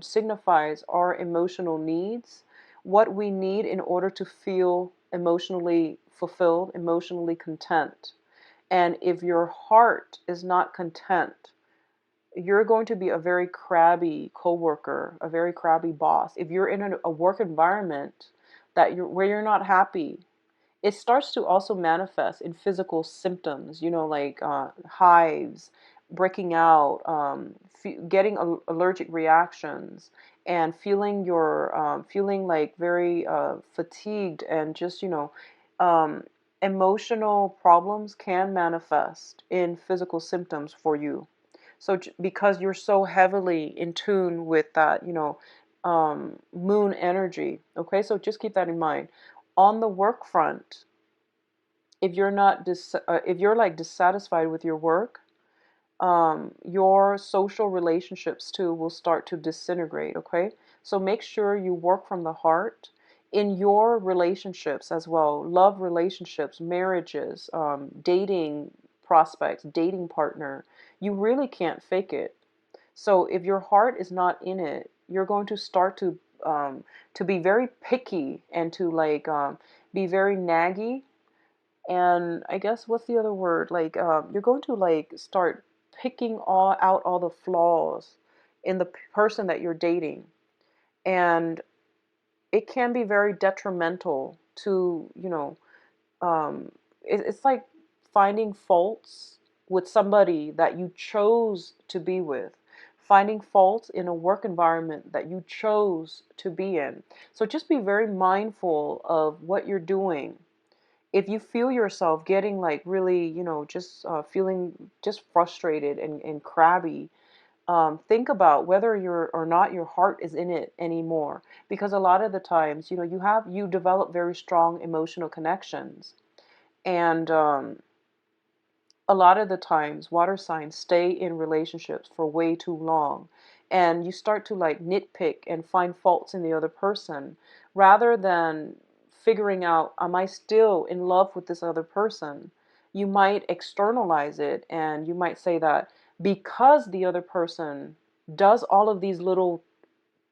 signifies our emotional needs, what we need in order to feel emotionally fulfilled, emotionally content. And if your heart is not content, you're going to be a very crabby coworker, a very crabby boss. If you're in a work environment where you're not happy, it starts to also manifest in physical symptoms, like hives, breaking out, getting allergic reactions, and feeling like very fatigued, and just um, emotional problems can manifest in physical symptoms for you. So because you're so heavily in tune with that, moon energy. Okay, so just keep that in mind. On the work front, if you're like dissatisfied with your work, your social relationships too will start to disintegrate. Okay, so make sure you work from the heart in your relationships as well, love relationships, marriages, dating prospects, dating partner. You really can't fake it. So if your heart is not in it, you're going to start to be very picky, and to like be very naggy. And I guess, what's the other word? Like you're going to like start picking all the flaws in the person that you're dating, and it can be very detrimental to, it's like finding faults with somebody that you chose to be with, finding faults in a work environment that you chose to be in. So just be very mindful of what you're doing. If you feel yourself getting like really, just feeling just frustrated and crabby, think about whether you're or not your heart is in it anymore. Because a lot of the times, you develop very strong emotional connections, and a lot of the times water signs stay in relationships for way too long, and you start to like nitpick and find faults in the other person, rather than figuring out, am I still in love with this other person? You might externalize it, and you might say that because the other person does all of these little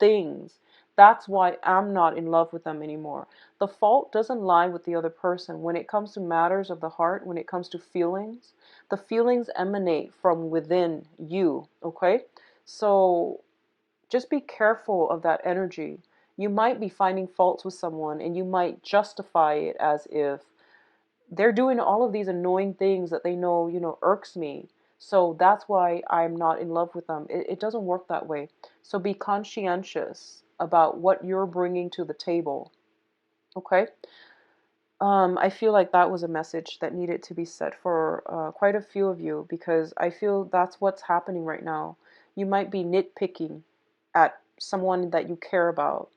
things, that's why I'm not in love with them anymore. The fault doesn't lie with the other person. When it comes to matters of the heart, when it comes to feelings, the feelings emanate from within you, okay? So just be careful of that energy. You might be finding faults with someone, and you might justify it as if they're doing all of these annoying things that they know, irks me. So that's why I'm not in love with them. It doesn't work that way. So be conscientious about what you're bringing to the table. Okay? I feel like that was a message that needed to be said for quite a few of you, because I feel that's what's happening right now. You might be nitpicking at someone that you care about.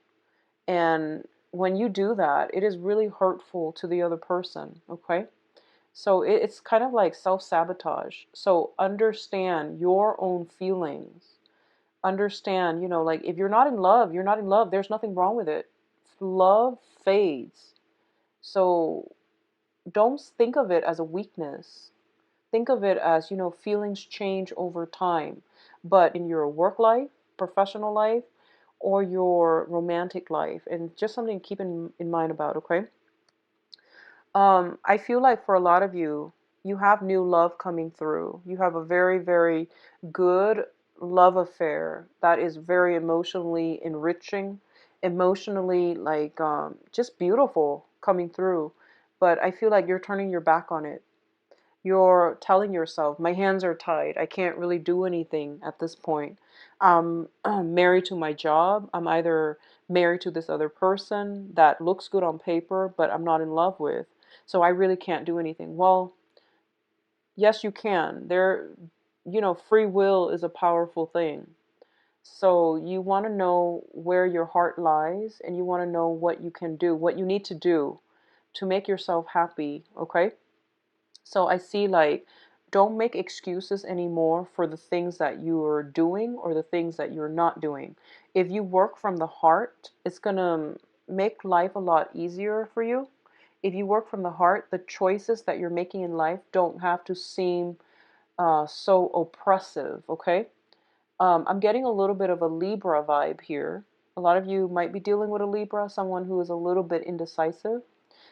And when you do that, it is really hurtful to the other person. Okay? So it's kind of like self-sabotage. So understand your own feelings. Understand, like if you're not in love, you're not in love. There's nothing wrong with it. Love fades. So don't think of it as a weakness. Think of it as, feelings change over time. But in your work life, professional life, or your romantic life, and just something to keep in mind about, okay? I feel like for a lot of you, you have new love coming through. You have a very, very good love affair that is very emotionally enriching, emotionally like just beautiful coming through. But I feel like you're turning your back on it. You're telling yourself, my hands are tied. I can't really do anything at this point. I'm married to my job. I'm either married to this other person that looks good on paper, but I'm not in love with. So I really can't do anything. Well, yes, you can. Free will is a powerful thing. So you want to know where your heart lies and you want to know what you can do, what you need to do to make yourself happy, okay? So I see like don't make excuses anymore for the things that you are doing or the things that you're not doing. If you work from the heart, it's going to make life a lot easier for you. If you work from the heart, the choices that you're making in life don't have to seem so oppressive, okay? I'm getting a little bit of a Libra vibe here. A lot of you might be dealing with a Libra, someone who is a little bit indecisive.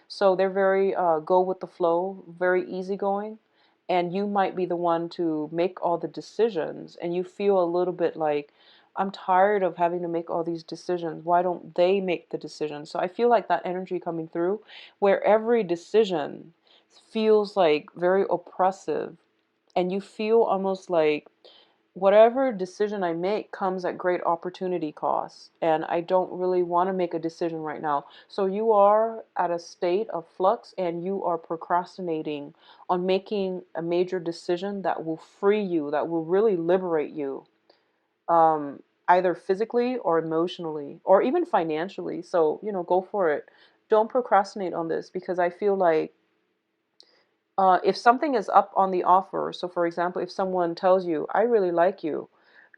So they're very go with the flow, very easygoing. And you might be the one to make all the decisions. And you feel a little bit like, I'm tired of having to make all these decisions. Why don't they make the decisions? So I feel like that energy coming through where every decision feels like very oppressive. And you feel almost like whatever decision I make comes at great opportunity cost, and I don't really want to make a decision right now. So you are at a state of flux and you are procrastinating on making a major decision that will free you, that will really liberate you, either physically or emotionally or even financially. So, go for it. Don't procrastinate on this because I feel like if something is up on the offer, so for example, if someone tells you, I really like you,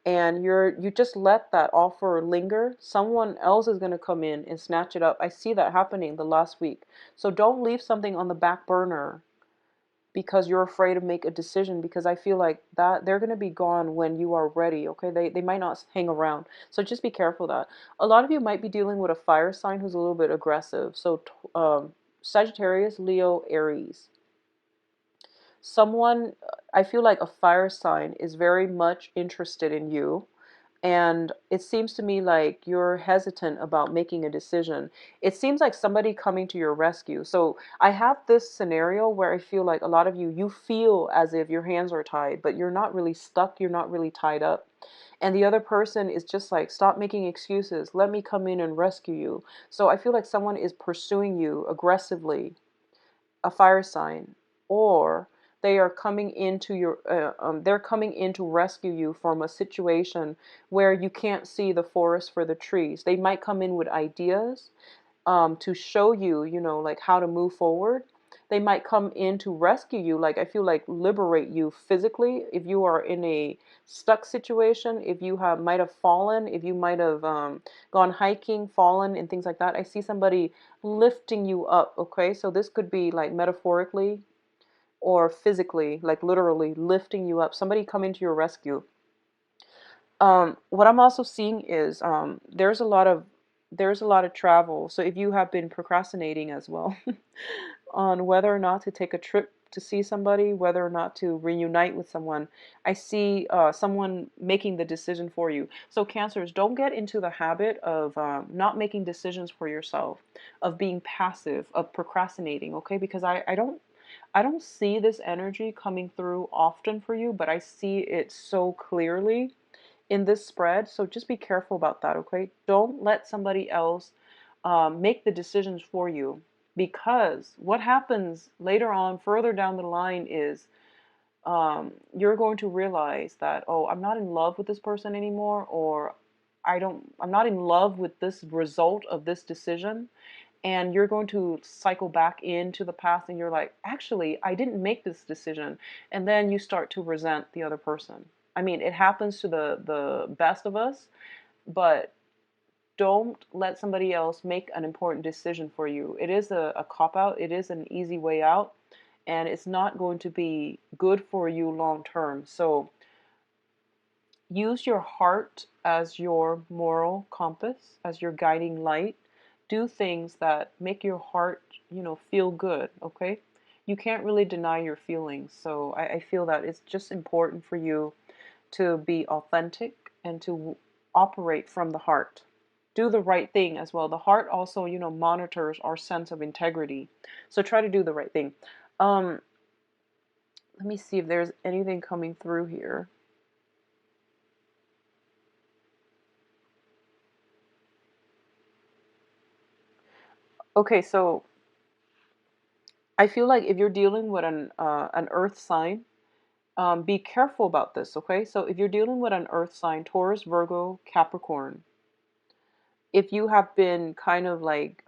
and you just let that offer linger, someone else is going to come in and snatch it up. I see that happening the last week. So don't leave something on the back burner because you're afraid to make a decision, because I feel like that they're going to be gone when you are ready, okay? They might not hang around. So just be careful that. A lot of you might be dealing with a fire sign who's a little bit aggressive. So Sagittarius, Leo, Aries. Someone, I feel like a fire sign is very much interested in you, and it seems to me like you're hesitant about making a decision. It seems like somebody coming to your rescue. So I have this scenario where I feel like a lot of you feel as if your hands are tied, but you're not really stuck, you're not really tied up. And the other person is just like, stop making excuses, let me come in and rescue you. So I feel like someone is pursuing you aggressively, a fire sign, or they are coming into they're coming in to rescue you from a situation where you can't see the forest for the trees. They might come in with ideas to show you, like how to move forward. They might come in to rescue you, like I feel like liberate you physically if you are in a stuck situation, if you might have fallen, if you might have gone hiking, fallen, and things like that. I see somebody lifting you up, okay? So this could be like metaphorically or physically, like literally lifting you up. Somebody coming to your rescue. What I'm also seeing is there's a lot of travel. So if you have been procrastinating as well on whether or not to take a trip to see somebody, whether or not to reunite with someone, I see someone making the decision for you. So Cancers, don't get into the habit of not making decisions for yourself, of being passive, of procrastinating. Okay, because I don't see this energy coming through often for you, but I see it so clearly in this spread. So just be careful about that, okay? Don't let somebody else make the decisions for you, because what happens later on, further down the line, is you're going to realize that, oh, I'm not in love with this person anymore, or I'm not in love with this result of this decision. And you're going to cycle back into the past and you're like, actually, I didn't make this decision. And then you start to resent the other person. I mean, it happens to the best of us, but don't let somebody else make an important decision for you. It is a cop out, it is an easy way out, and it's not going to be good for you long term. So use your heart as your moral compass, as your guiding light. Do things that make your heart, feel good, okay? You can't really deny your feelings. So I feel that it's just important for you to be authentic and to operate from the heart. Do the right thing as well. The heart also, monitors our sense of integrity. So try to do the right thing. Um, Let me see if there's anything coming through here. Okay, so I feel like if you're dealing with an earth sign, be careful about this, okay? So if you're dealing with an earth sign, Taurus, Virgo, Capricorn, if you have been kind of like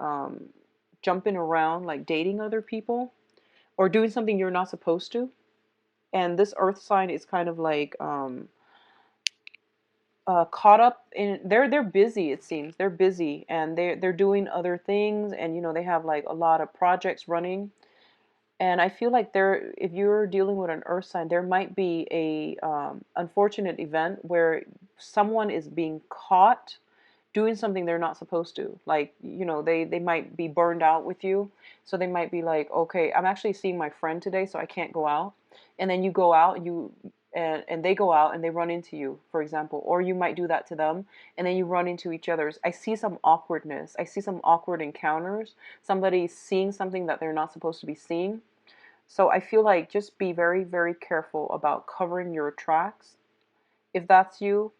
jumping around, like dating other people or doing something you're not supposed to, and this earth sign is kind of like caught up in, they're busy, it seems they're busy and they're doing other things, and you know they have like a lot of projects running. And I feel like there, if you're dealing with an earth sign, there might be a unfortunate event where someone is being caught doing something they're not supposed to. Like, you know, they might be burned out with you. So they might be like, okay, I'm actually seeing my friend today, so I can't go out. And then you go out and and they go out and they run into you, for example, or you might do that to them and then you run into each other's. I see some awkwardness. I see some awkward encounters. Somebody seeing something that they're not supposed to be seeing. So I feel like just be very, very careful about covering your tracks. If that's you,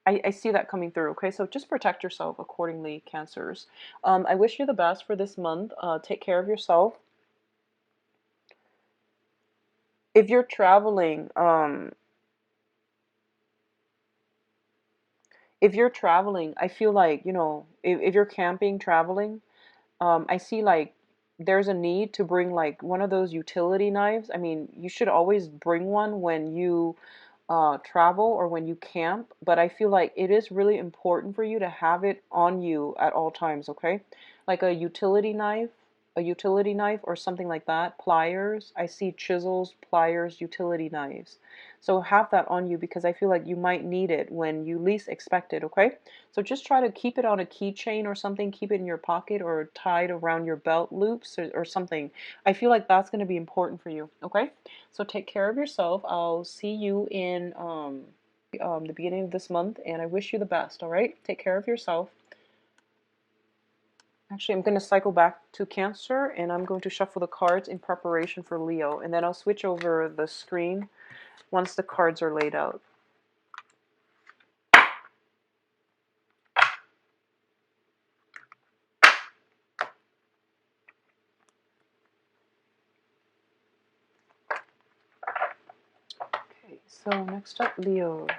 I see that coming through. Okay, so just protect yourself accordingly, Cancers. I wish you the best for this month. Take care of yourself. If you're traveling, I feel like, you know, if you're camping, traveling, I see like there's a need to bring like one of those utility knives. I mean, you should always bring one when you travel or when you camp, but I feel like it is really important for you to have it on you at all times, okay? Like a utility knife or something like that, pliers. I see chisels, pliers, utility knives. So have that on you because I feel like you might need it when you least expect it, okay? So just try to keep it on a keychain or something, keep it in your pocket or tied around your belt loops or something. I feel like that's going to be important for you, okay? So take care of yourself. I'll see you in the beginning of this month, and I wish you the best, all right? Take care of yourself. Actually, I'm going to cycle back to Cancer, and I'm going to shuffle the cards in preparation for Leo, and then I'll switch over the screen once the cards are laid out. Okay, so next up, Leos.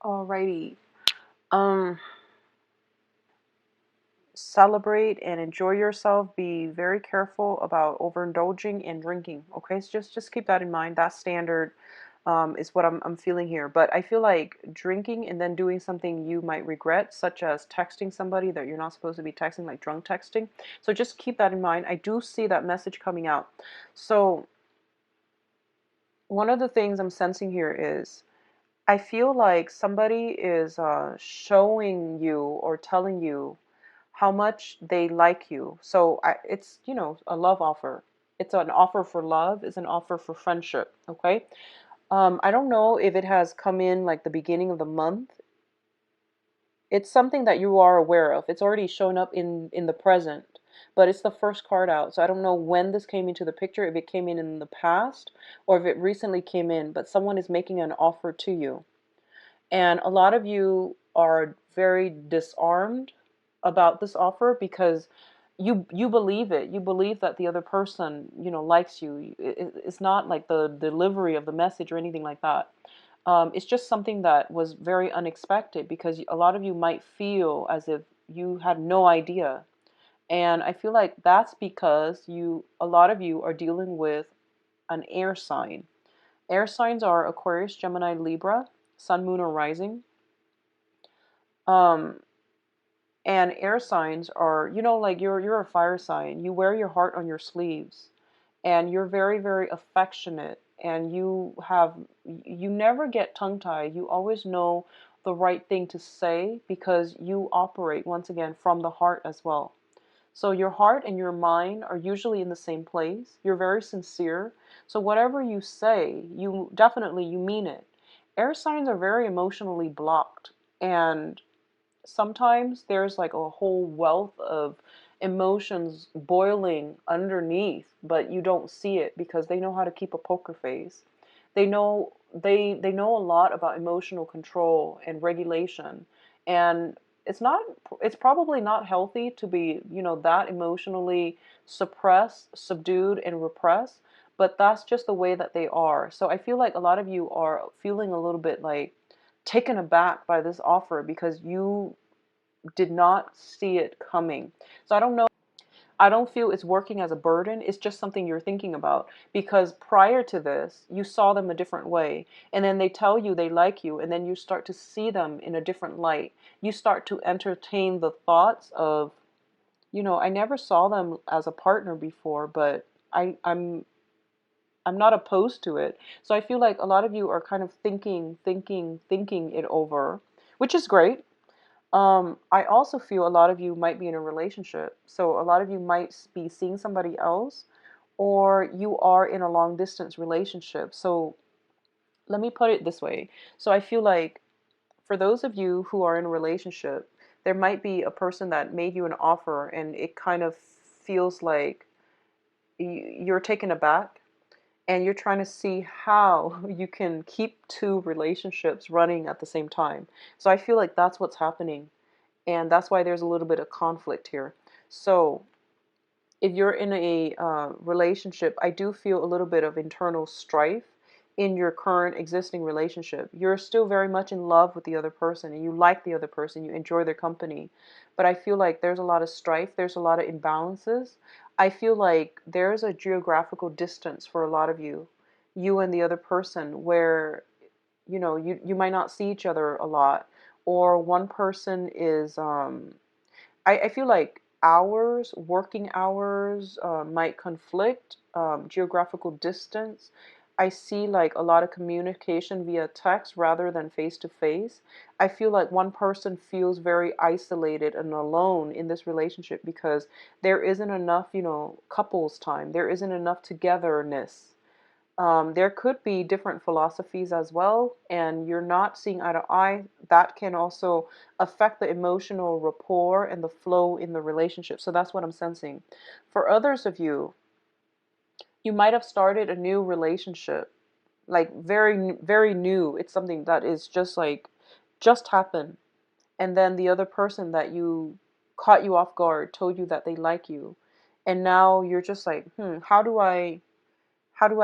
Alrighty. Um, Celebrate and enjoy yourself. Be very careful about overindulging and drinking. Okay, so just keep that in mind. That's standard. Is what I'm feeling here. But I feel like drinking and then doing something you might regret, such as texting somebody that you're not supposed to be texting, like drunk texting. So just keep that in mind. I do see that message coming out. So one of the things I'm sensing here is I feel like somebody is showing you or telling you how much they like you. So it's, you know, a love offer. It's an offer for love, it's an offer for friendship, okay? I don't know if it has come in like the beginning of the month. It's something that you are aware of. It's already shown up in the present, but it's the first card out. So I don't know when this came into the picture, if it came in the past or if it recently came in, but someone is making an offer to you. And a lot of you are very disarmed about this offer because you believe it. You believe that the other person, likes you. It's not like the delivery of the message or anything like that. It's just something that was very unexpected because a lot of you might feel as if you had no idea. And I feel like that's because a lot of you are dealing with an air sign. Air signs are Aquarius, Gemini, Libra, Sun, Moon, or Rising. Um, and air signs are, like you're a fire sign. You wear your heart on your sleeves, and you're very, very affectionate, and you never get tongue-tied. You always know the right thing to say because you operate once again from the heart as well. So your heart and your mind are usually in the same place. You're very sincere. So whatever you say, you mean it. Air signs are very emotionally blocked, and sometimes there's like a whole wealth of emotions boiling underneath, but you don't see it because they know how to keep a poker face. They know a lot about emotional control and regulation, and it's not it's probably not healthy to be, that emotionally suppressed, subdued, and repressed, but that's just the way that they are. So I feel like a lot of you are feeling a little bit like taken aback by this offer because you did not see it coming. So I don't know. I don't feel it's working as a burden. It's just something you're thinking about because prior to this, you saw them a different way. And then they tell you they like you, and then you start to see them in a different light. You start to entertain the thoughts of, I never saw them as a partner before, but I'm not opposed to it. So I feel like a lot of you are kind of thinking it over, which is great. I also feel a lot of you might be in a relationship. So a lot of you might be seeing somebody else, or you are in a long distance relationship. So let me put it this way. So I feel like for those of you who are in a relationship, there might be a person that made you an offer and it kind of feels like you're taken aback and you're trying to see how you can keep two relationships running at the same time. So I feel like that's what's happening. And that's why there's a little bit of conflict here. So if you're in a relationship, I do feel a little bit of internal strife in your current existing relationship. You're still very much in love with the other person and you like the other person, you enjoy their company. But I feel like there's a lot of strife, there's a lot of imbalances. I feel like there's a geographical distance for a lot of you and the other person, where you might not see each other a lot, or one person is I feel like hours, working hours, might conflict, geographical distance. I see like a lot of communication via text rather than face to face. I feel like one person feels very isolated and alone in this relationship because there isn't enough, couples time. There isn't enough togetherness. There could be different philosophies as well, and you're not seeing eye to eye. That can also affect the emotional rapport and the flow in the relationship. So that's what I'm sensing. For others of you, you might have started a new relationship, like very, very new. It's something that is just happened. And then the other person that you caught you off guard told you that they like you. And now you're just like, how do I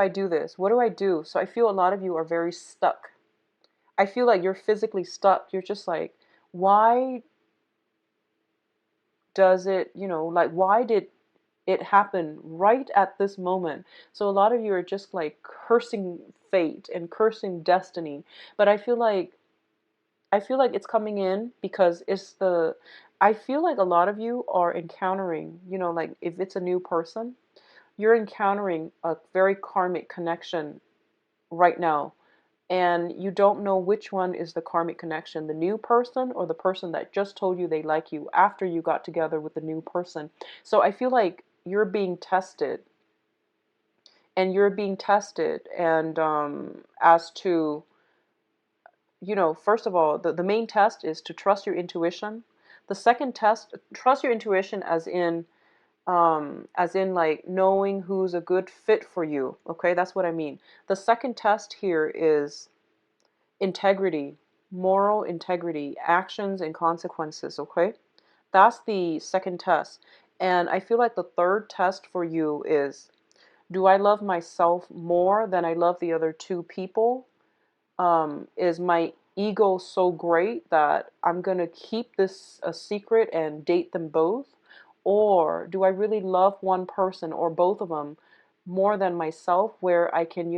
do this? What do I do? So I feel a lot of you are very stuck. I feel like you're physically stuck. You're just like, why does it, like, why did it happen right at this moment? So a lot of you are just like cursing fate and cursing destiny. But I feel like it's coming in because I feel like a lot of you are encountering, like if it's a new person, you're encountering a very karmic connection right now, and you don't know which one is the karmic connection, the new person or the person that just told you they like you after you got together with the new person. So I feel like you're being tested and you're being tested, and as to, first of all, the main test is to trust your intuition. The second test, trust your intuition as in like knowing who's a good fit for you. Okay, that's what I mean. The second test here is integrity, moral integrity, actions and consequences. Okay, that's the second test. And I feel like the third test for you is, do I love myself more than I love the other two people? Is my ego so great that I'm gonna keep this a secret and date them both? Or do I really love one person or both of them more than myself, where I can,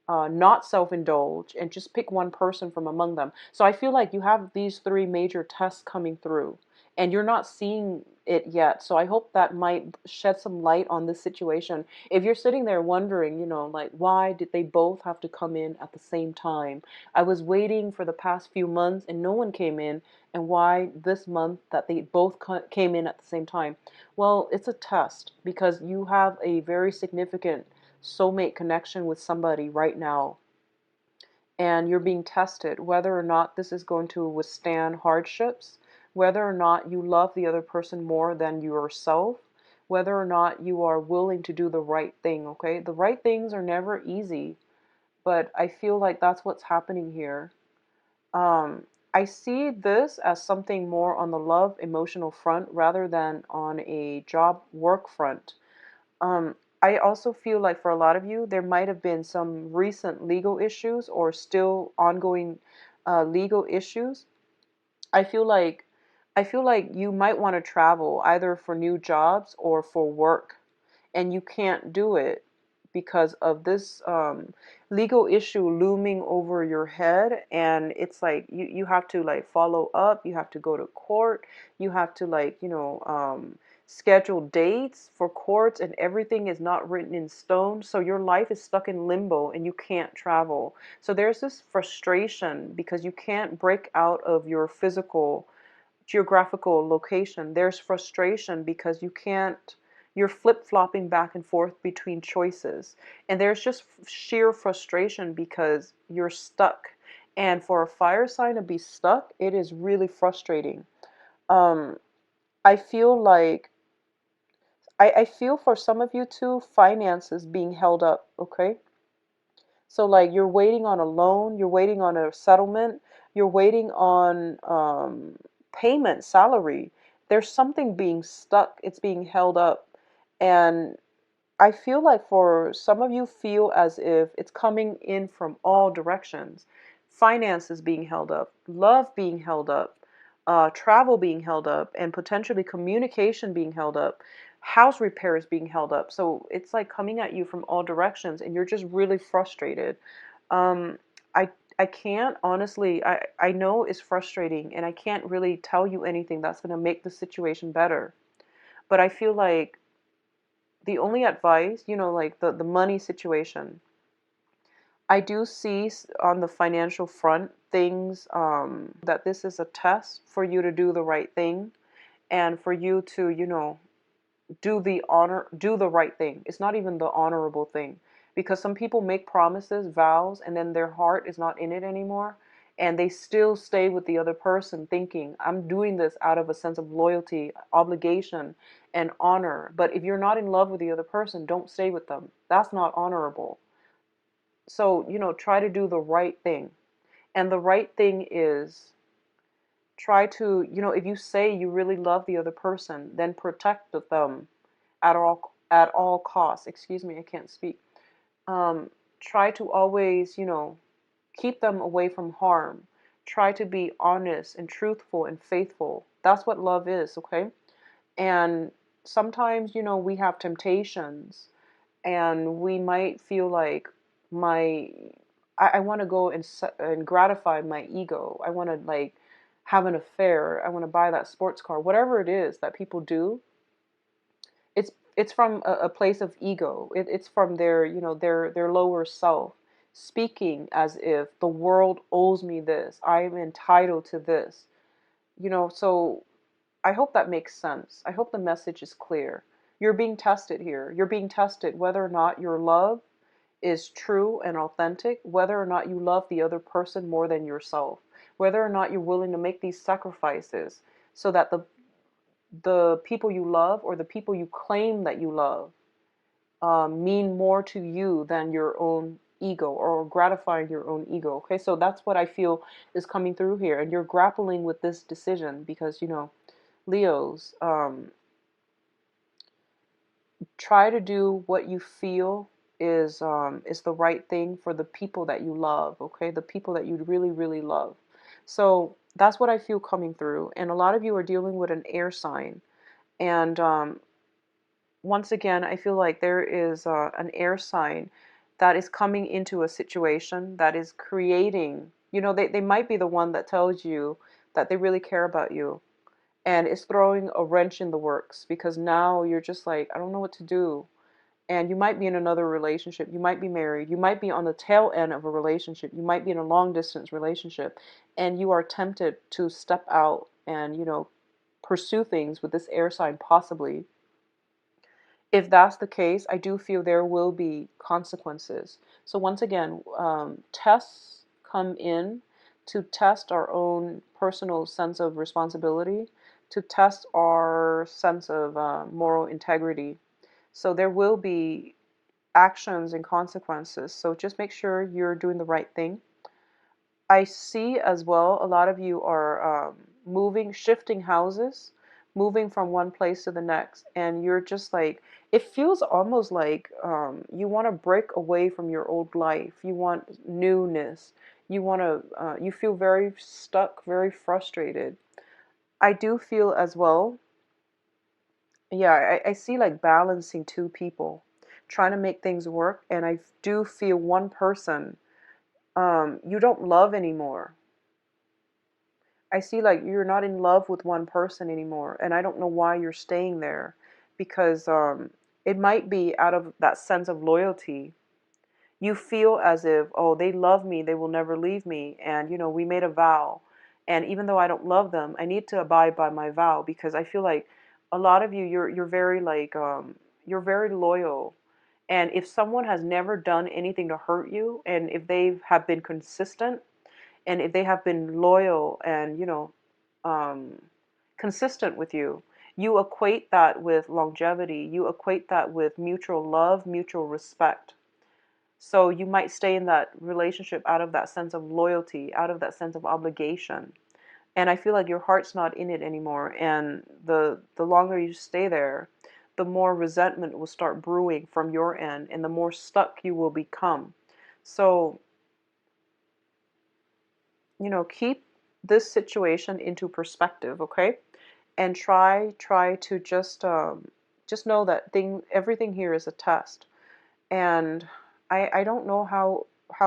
not self-indulge and just pick one person from among them? So I feel like you have these three major tests coming through, and you're not seeing it yet. So I hope that might shed some light on this situation. If you're sitting there wondering, like, why did they both have to come in at the same time? I was waiting for the past few months and no one came in, and why this month that they both came in at the same time? Well, it's a test because you have a very significant soulmate connection with somebody right now, and you're being tested whether or not this is going to withstand hardships, whether or not you love the other person more than yourself, whether or not you are willing to do the right thing. Okay, the right things are never easy, but I feel like that's what's happening here. um, I see this as something more on the love emotional front rather than on a job work front. um, I also feel like for a lot of you, there might have been some recent legal issues or still ongoing legal issues. I feel like I feel like you might want to travel either for new jobs or for work, and you can't do it because of this legal issue looming over your head. And it's like you have to like follow up, you have to go to court, you have to like, schedule dates for courts, and everything is not written in stone. So your life is stuck in limbo and you can't travel. So there's this frustration because you can't break out of your physical geographical location. There's frustration because you can't, you're flip flopping back and forth between choices. And there's just sheer frustration because you're stuck. And for a fire sign to be stuck, it is really frustrating. Um, I feel like, I feel for some of you too, finances being held up, okay? So like you're waiting on a loan, you're waiting on a settlement, you're waiting on payment, salary. There's something being stuck, it's being held up. And I feel like for some of you feel as if it's coming in from all directions. Finances being held up, love being held up, travel being held up, and potentially communication being held up, house repairs being held up. So it's like coming at you from all directions, and you're just really frustrated. Um, I I can't honestly. I know it's frustrating, and I can't really tell you anything that's gonna make the situation better. But I feel like the only advice, like the money situation, I do see on the financial front things, that this is a test for you to do the right thing, and for you to, do the right thing. It's not even the honorable thing, because some people make promises, vows, and then their heart is not in it anymore, and they still stay with the other person thinking, I'm doing this out of a sense of loyalty, obligation, and honor. But if you're not in love with the other person, don't stay with them. That's not honorable. So, try to do the right thing. And the right thing is, try to, if you say you really love the other person, then protect them at all costs. Excuse me, I can't speak. Try to always, keep them away from harm. Try to be honest and truthful and faithful. That's what love is, okay? And sometimes, we have temptations, and we might feel like, my I want to go and gratify my ego. I want to like have an affair. I want to buy that sports car. Whatever it is that people do, it's from a place of ego. It's from their, their lower self, speaking as if the world owes me this. I am entitled to this. So I hope that makes sense. I hope the message is clear. You're being tested here. You're being tested whether or not your love is true and authentic, whether or not you love the other person more than yourself, whether or not you're willing to make these sacrifices so that the people you love or the people you claim that you love mean more to you than your own ego or gratifying your own ego. Okay, so that's what I feel is coming through here, and you're grappling with this decision because Leos, try to do what you feel is the right thing for the people that you love. Okay, the people that you really really love. So that's what I feel coming through, and a lot of you are dealing with an air sign, and once again, I feel like there is an air sign that is coming into a situation that is creating, they might be the one that tells you that they really care about you and is throwing a wrench in the works because now you're just like, I don't know what to do. And you might be in another relationship. You might be married. You might be on the tail end of a relationship. You might be in a long distance relationship. And you are tempted to step out and, pursue things with this air sign possibly. If that's the case, I do feel there will be consequences. So once again, tests come in to test our own personal sense of responsibility, to test our sense of moral integrity. So there will be actions and consequences. So just make sure you're doing the right thing. I see as well a lot of you are shifting houses, moving from one place to the next, and you're just like, it feels almost like you want to break away from your old life. You want newness. You feel very stuck, very frustrated. I do feel as well, yeah, I see like balancing two people, trying to make things work, and I do feel one person you don't love anymore. I see like you're not in love with one person anymore, and I don't know why you're staying there because it might be out of that sense of loyalty. You feel as if, oh, they love me, they will never leave me, and we made a vow, and even though I don't love them, I need to abide by my vow because I feel like a lot of you, you're very like you're very loyal, and if someone has never done anything to hurt you, and if they have been consistent and if they have been loyal and um, consistent with you, you equate that with longevity, you equate that with mutual love, mutual respect. So you might stay in that relationship out of that sense of loyalty, out of that sense of obligation, and I feel like your heart's not in it anymore, and the longer you stay there, the more resentment will start brewing from your end and the more stuck you will become. So keep this situation into perspective, okay? And try to just know that everything here is a test. And I don't know how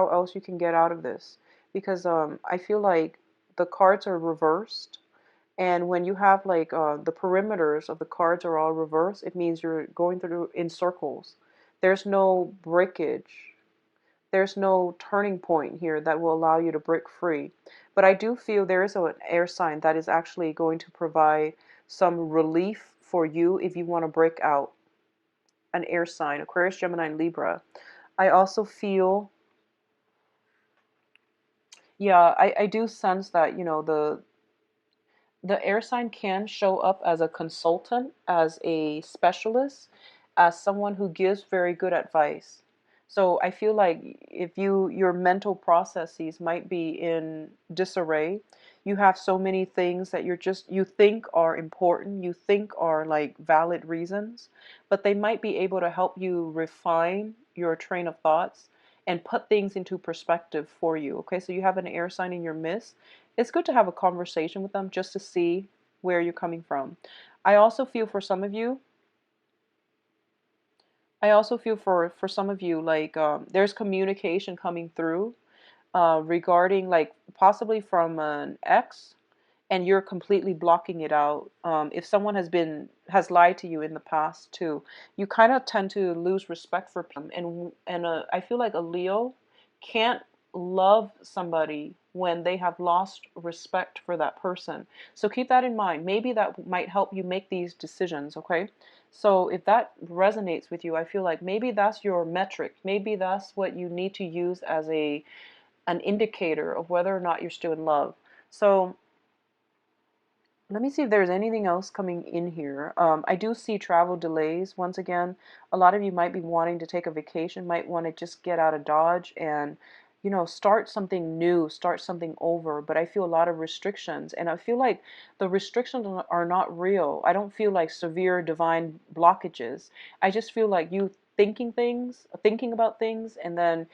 else you can get out of this because I feel like the cards are reversed. And when you have like the perimeters of the cards are all reversed, it means you're going through in circles. There's no breakage. There's no turning point here that will allow you to break free. But I do feel there is an air sign that is actually going to provide some relief for you if you want to break out. An air sign, Aquarius, Gemini, and Libra. I also feel, yeah, I do sense that, the air sign can show up as a consultant, as a specialist, as someone who gives very good advice. So I feel like if your mental processes might be in disarray, you have so many things that you think are important, you think are like valid reasons, but they might be able to help you refine your train of thoughts and put things into perspective for you. Okay, so you have an air sign in your midst. It's good to have a conversation with them just to see where you're coming from. I also feel for some of you, I also feel for some of you like there's communication coming through regarding like possibly from an ex, and you're completely blocking it out. If someone has lied to you in the past too, you kind of tend to lose respect for people. And I feel like a Leo can't love somebody when they have lost respect for that person. So keep that in mind. Maybe that might help you make these decisions, okay? So if that resonates with you, I feel like maybe that's your metric. Maybe that's what you need to use as an indicator of whether or not you're still in love. So let me see if there's anything else coming in here. I do see travel delays. Once again, a lot of you might be wanting to take a vacation, might want to just get out of Dodge and, start something new, start something over. But I feel a lot of restrictions, and I feel like the restrictions are not real. I don't feel like severe divine blockages. I just feel like you thinking about things, and then,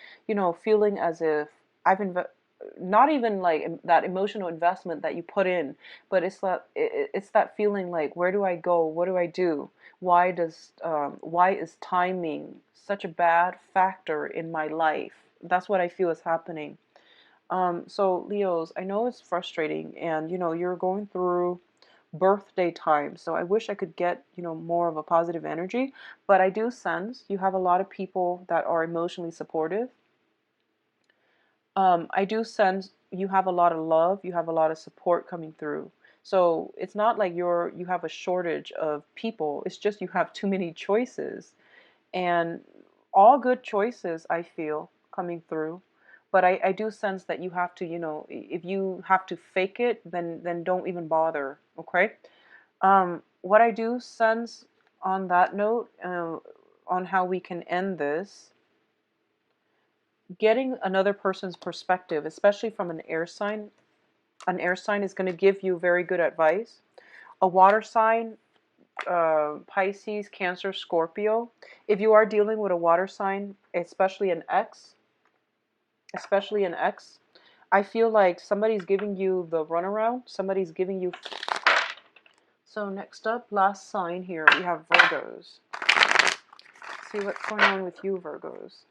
feeling as if I've not even like that emotional investment that you put in, but it's that feeling like, where do I go? What do I do? Why is timing such a bad factor in my life? That's what I feel is happening. So Leos, I know it's frustrating, and you're going through birthday time. So I wish I could get more of a positive energy, but I do sense you have a lot of people that are emotionally supportive. I do sense you have a lot of love, you have a lot of support coming through. So it's not like you have a shortage of people. It's just you have too many choices, and all good choices I feel coming through. But I do sense that you have to, if you have to fake it, then don't even bother. Okay. What I do sense on that note, on how we can end this, getting another person's perspective, especially from an air sign is going to give you very good advice. A water sign, Pisces, Cancer, Scorpio. If you are dealing with a water sign, especially an ex, I feel like somebody's giving you the runaround. Somebody's giving you. So next up, last sign here, we have Virgos. See what's going on with you, Virgos.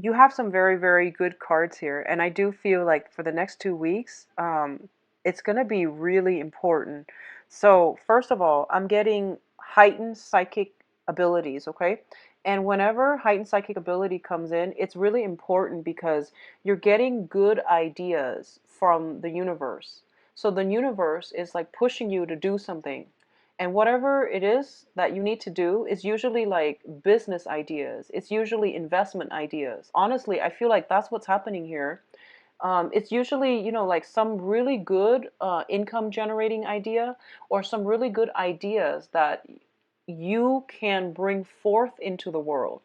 You have some very, very good cards here, and I do feel like for the next 2 weeks, it's going to be really important. So, first of all, I'm getting heightened psychic abilities, okay? And whenever heightened psychic ability comes in, it's really important because you're getting good ideas from the universe. So, the universe is like pushing you to do something. And whatever it is that you need to do is usually like business ideas. It's usually investment ideas. Honestly, I feel like that's what's happening here. It's usually, like some really good income generating idea, or some really good ideas that you can bring forth into the world.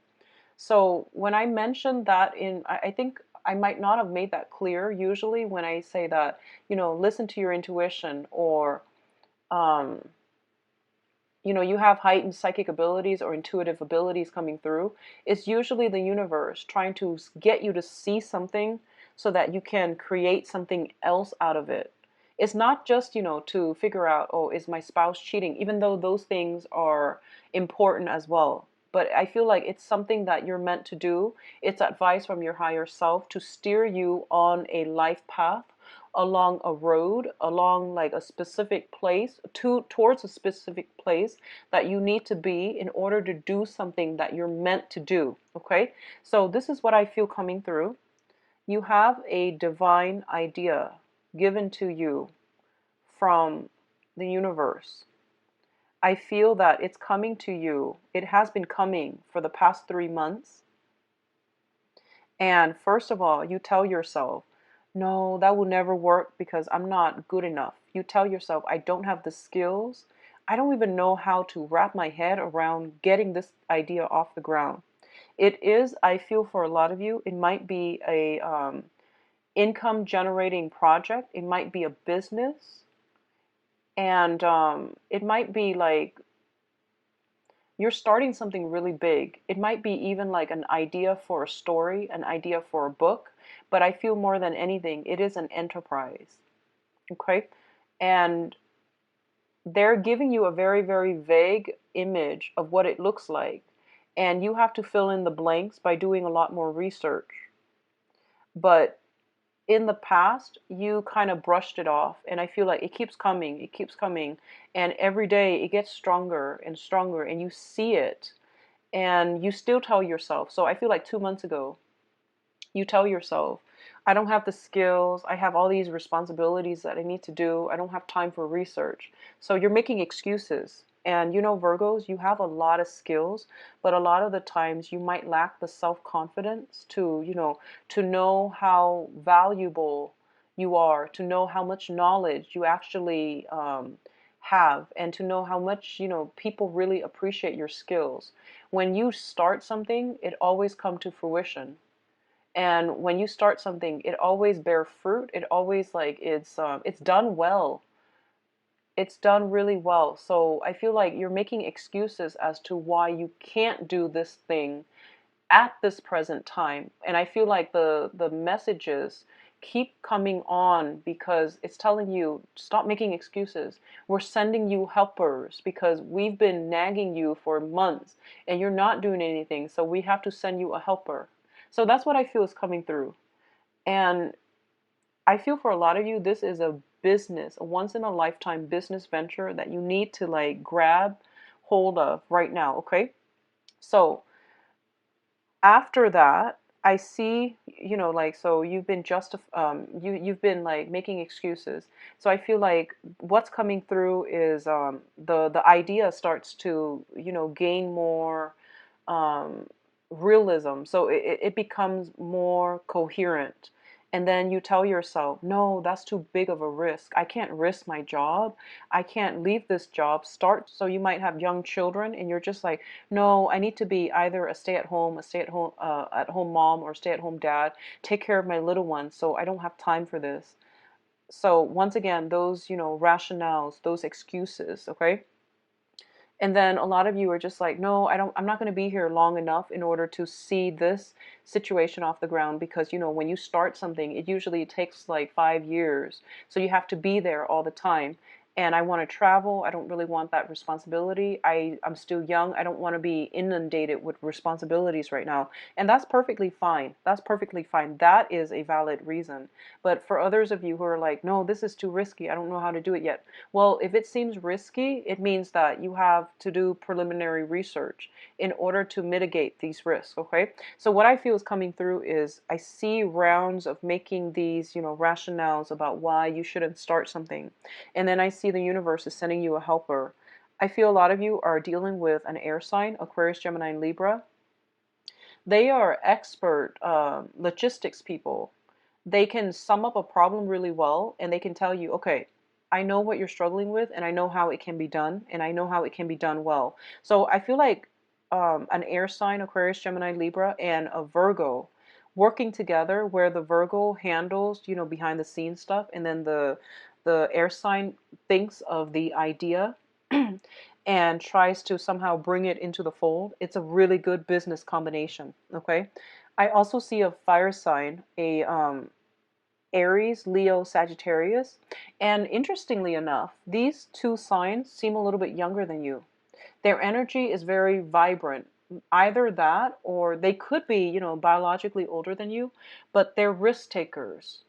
So when I mentioned that I think I might not have made that clear. Usually when I say that, listen to your intuition, or, um, you have heightened psychic abilities or intuitive abilities coming through, it's usually the universe trying to get you to see something so that you can create something else out of it. It's not just, to figure out, oh, is my spouse cheating, even though those things are important as well. But I feel like it's something that you're meant to do. It's advice from your higher self to steer you on a life path along a road, along like a specific place, towards a specific place that you need to be in order to do something that you're meant to do. Okay, so this is what I feel coming through. You have a divine idea given to you from the universe. I feel that it's coming to you. It has been coming for the past 3 months. And first of all, you tell yourself, no, that will never work because I'm not good enough. You tell yourself, I don't have the skills. I don't even know how to wrap my head around getting this idea off the ground. It is, I feel for a lot of you, it might be a income generating project. It might be a business. And it might be like you're starting something really big. It might be even like an idea for a story, an idea for a book, but I feel more than anything, it is an enterprise. Okay? And they're giving you a very, very vague image of what it looks like. And you have to fill in the blanks by doing a lot more research. But in the past, you kind of brushed it off, and I feel like it keeps coming, and every day it gets stronger and stronger, and you see it, and you still tell yourself. So I feel like 2 months ago, you tell yourself, I don't have the skills, I have all these responsibilities that I need to do, I don't have time for research. So you're making excuses. And you know, Virgos, you have a lot of skills, but a lot of the times you might lack the self-confidence to, to know how valuable you are, to know how much knowledge you actually have, and to know how much, people really appreciate your skills. When you start something, it always comes to fruition. And when you start something, it always bear fruit. It always like it's done well. It's done really well. So I feel like you're making excuses as to why you can't do this thing at this present time. And I feel like the messages keep coming on because it's telling you, stop making excuses. We're sending you helpers because we've been nagging you for months and you're not doing anything. So we have to send you a helper. So that's what I feel is coming through. And I feel for a lot of you, this is a business, a once in a lifetime business venture that you need to like grab hold of right now. Okay. So after that, I see, like, so you've been you've been like making excuses. So I feel like what's coming through is the idea starts to, gain more um, realism. So it becomes more coherent. And then you tell yourself, no, that's too big of a risk. I can't risk my job. I can't leave this job. So you might have young children and you're just like, no, I need to be either a at home mom or stay at home dad, take care of my little ones. So I don't have time for this. So once again, those, rationales, those excuses, okay? And then a lot of you are just like, no, I'm not going to be here long enough in order to see this situation off the ground because, when you start something, it usually takes like 5 years. So you have to be there all the time. And I want to travel. I don't really want that responsibility. I'm still young. I don't want to be inundated with responsibilities right now. And that's perfectly fine. That's perfectly fine. That is a valid reason. But for others of you who are like, no, this is too risky. I don't know how to do it yet. Well, if it seems risky, it means that you have to do preliminary research in order to mitigate these risks, okay? So what I feel is coming through is I see rounds of making these, rationales about why you shouldn't start something. And then I see the universe is sending you a helper. I feel a lot of you are dealing with an air sign, Aquarius, Gemini, and Libra. They are expert logistics people. They can sum up a problem really well and they can tell you, okay, I know what you're struggling with and I know how it can be done and I know how it can be done well. So I feel like an air sign, Aquarius, Gemini, Libra, and a Virgo working together where the Virgo handles, behind the scenes stuff and then the air sign thinks of the idea and tries to somehow bring it into the fold. It's a really good business combination, okay? I also see a fire sign, a Aries, Leo, Sagittarius. And interestingly enough, these two signs seem a little bit younger than you. Their energy is very vibrant. Either that or they could be, biologically older than you, but they're risk takers.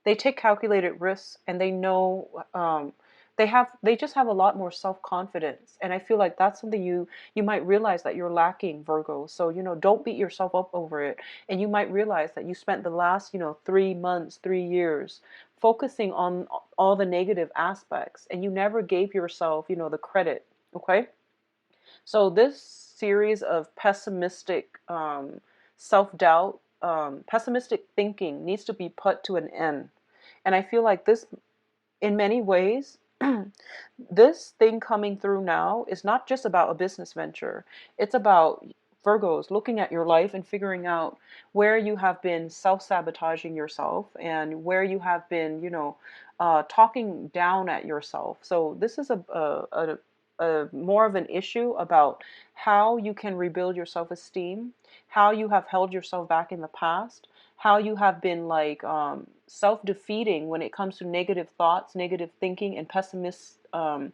They take calculated risks, and they know, they just have a lot more self-confidence. And I feel like that's something you might realize that you're lacking, Virgo. So, don't beat yourself up over it. And you might realize that you spent the last, 3 months, 3 years focusing on all the negative aspects, and you never gave yourself, the credit. Okay. So this series of pessimistic, self-doubt, pessimistic thinking needs to be put to an end. And I feel like this, in many ways, this thing coming through now is not just about a business venture. It's about Virgos looking at your life and figuring out where you have been self-sabotaging yourself, and where you have been, talking down at yourself. So this is a more of an issue about how you can rebuild your self-esteem, how you have held yourself back in the past, how you have been like, self-defeating when it comes to negative thoughts, negative thinking, and pessimism.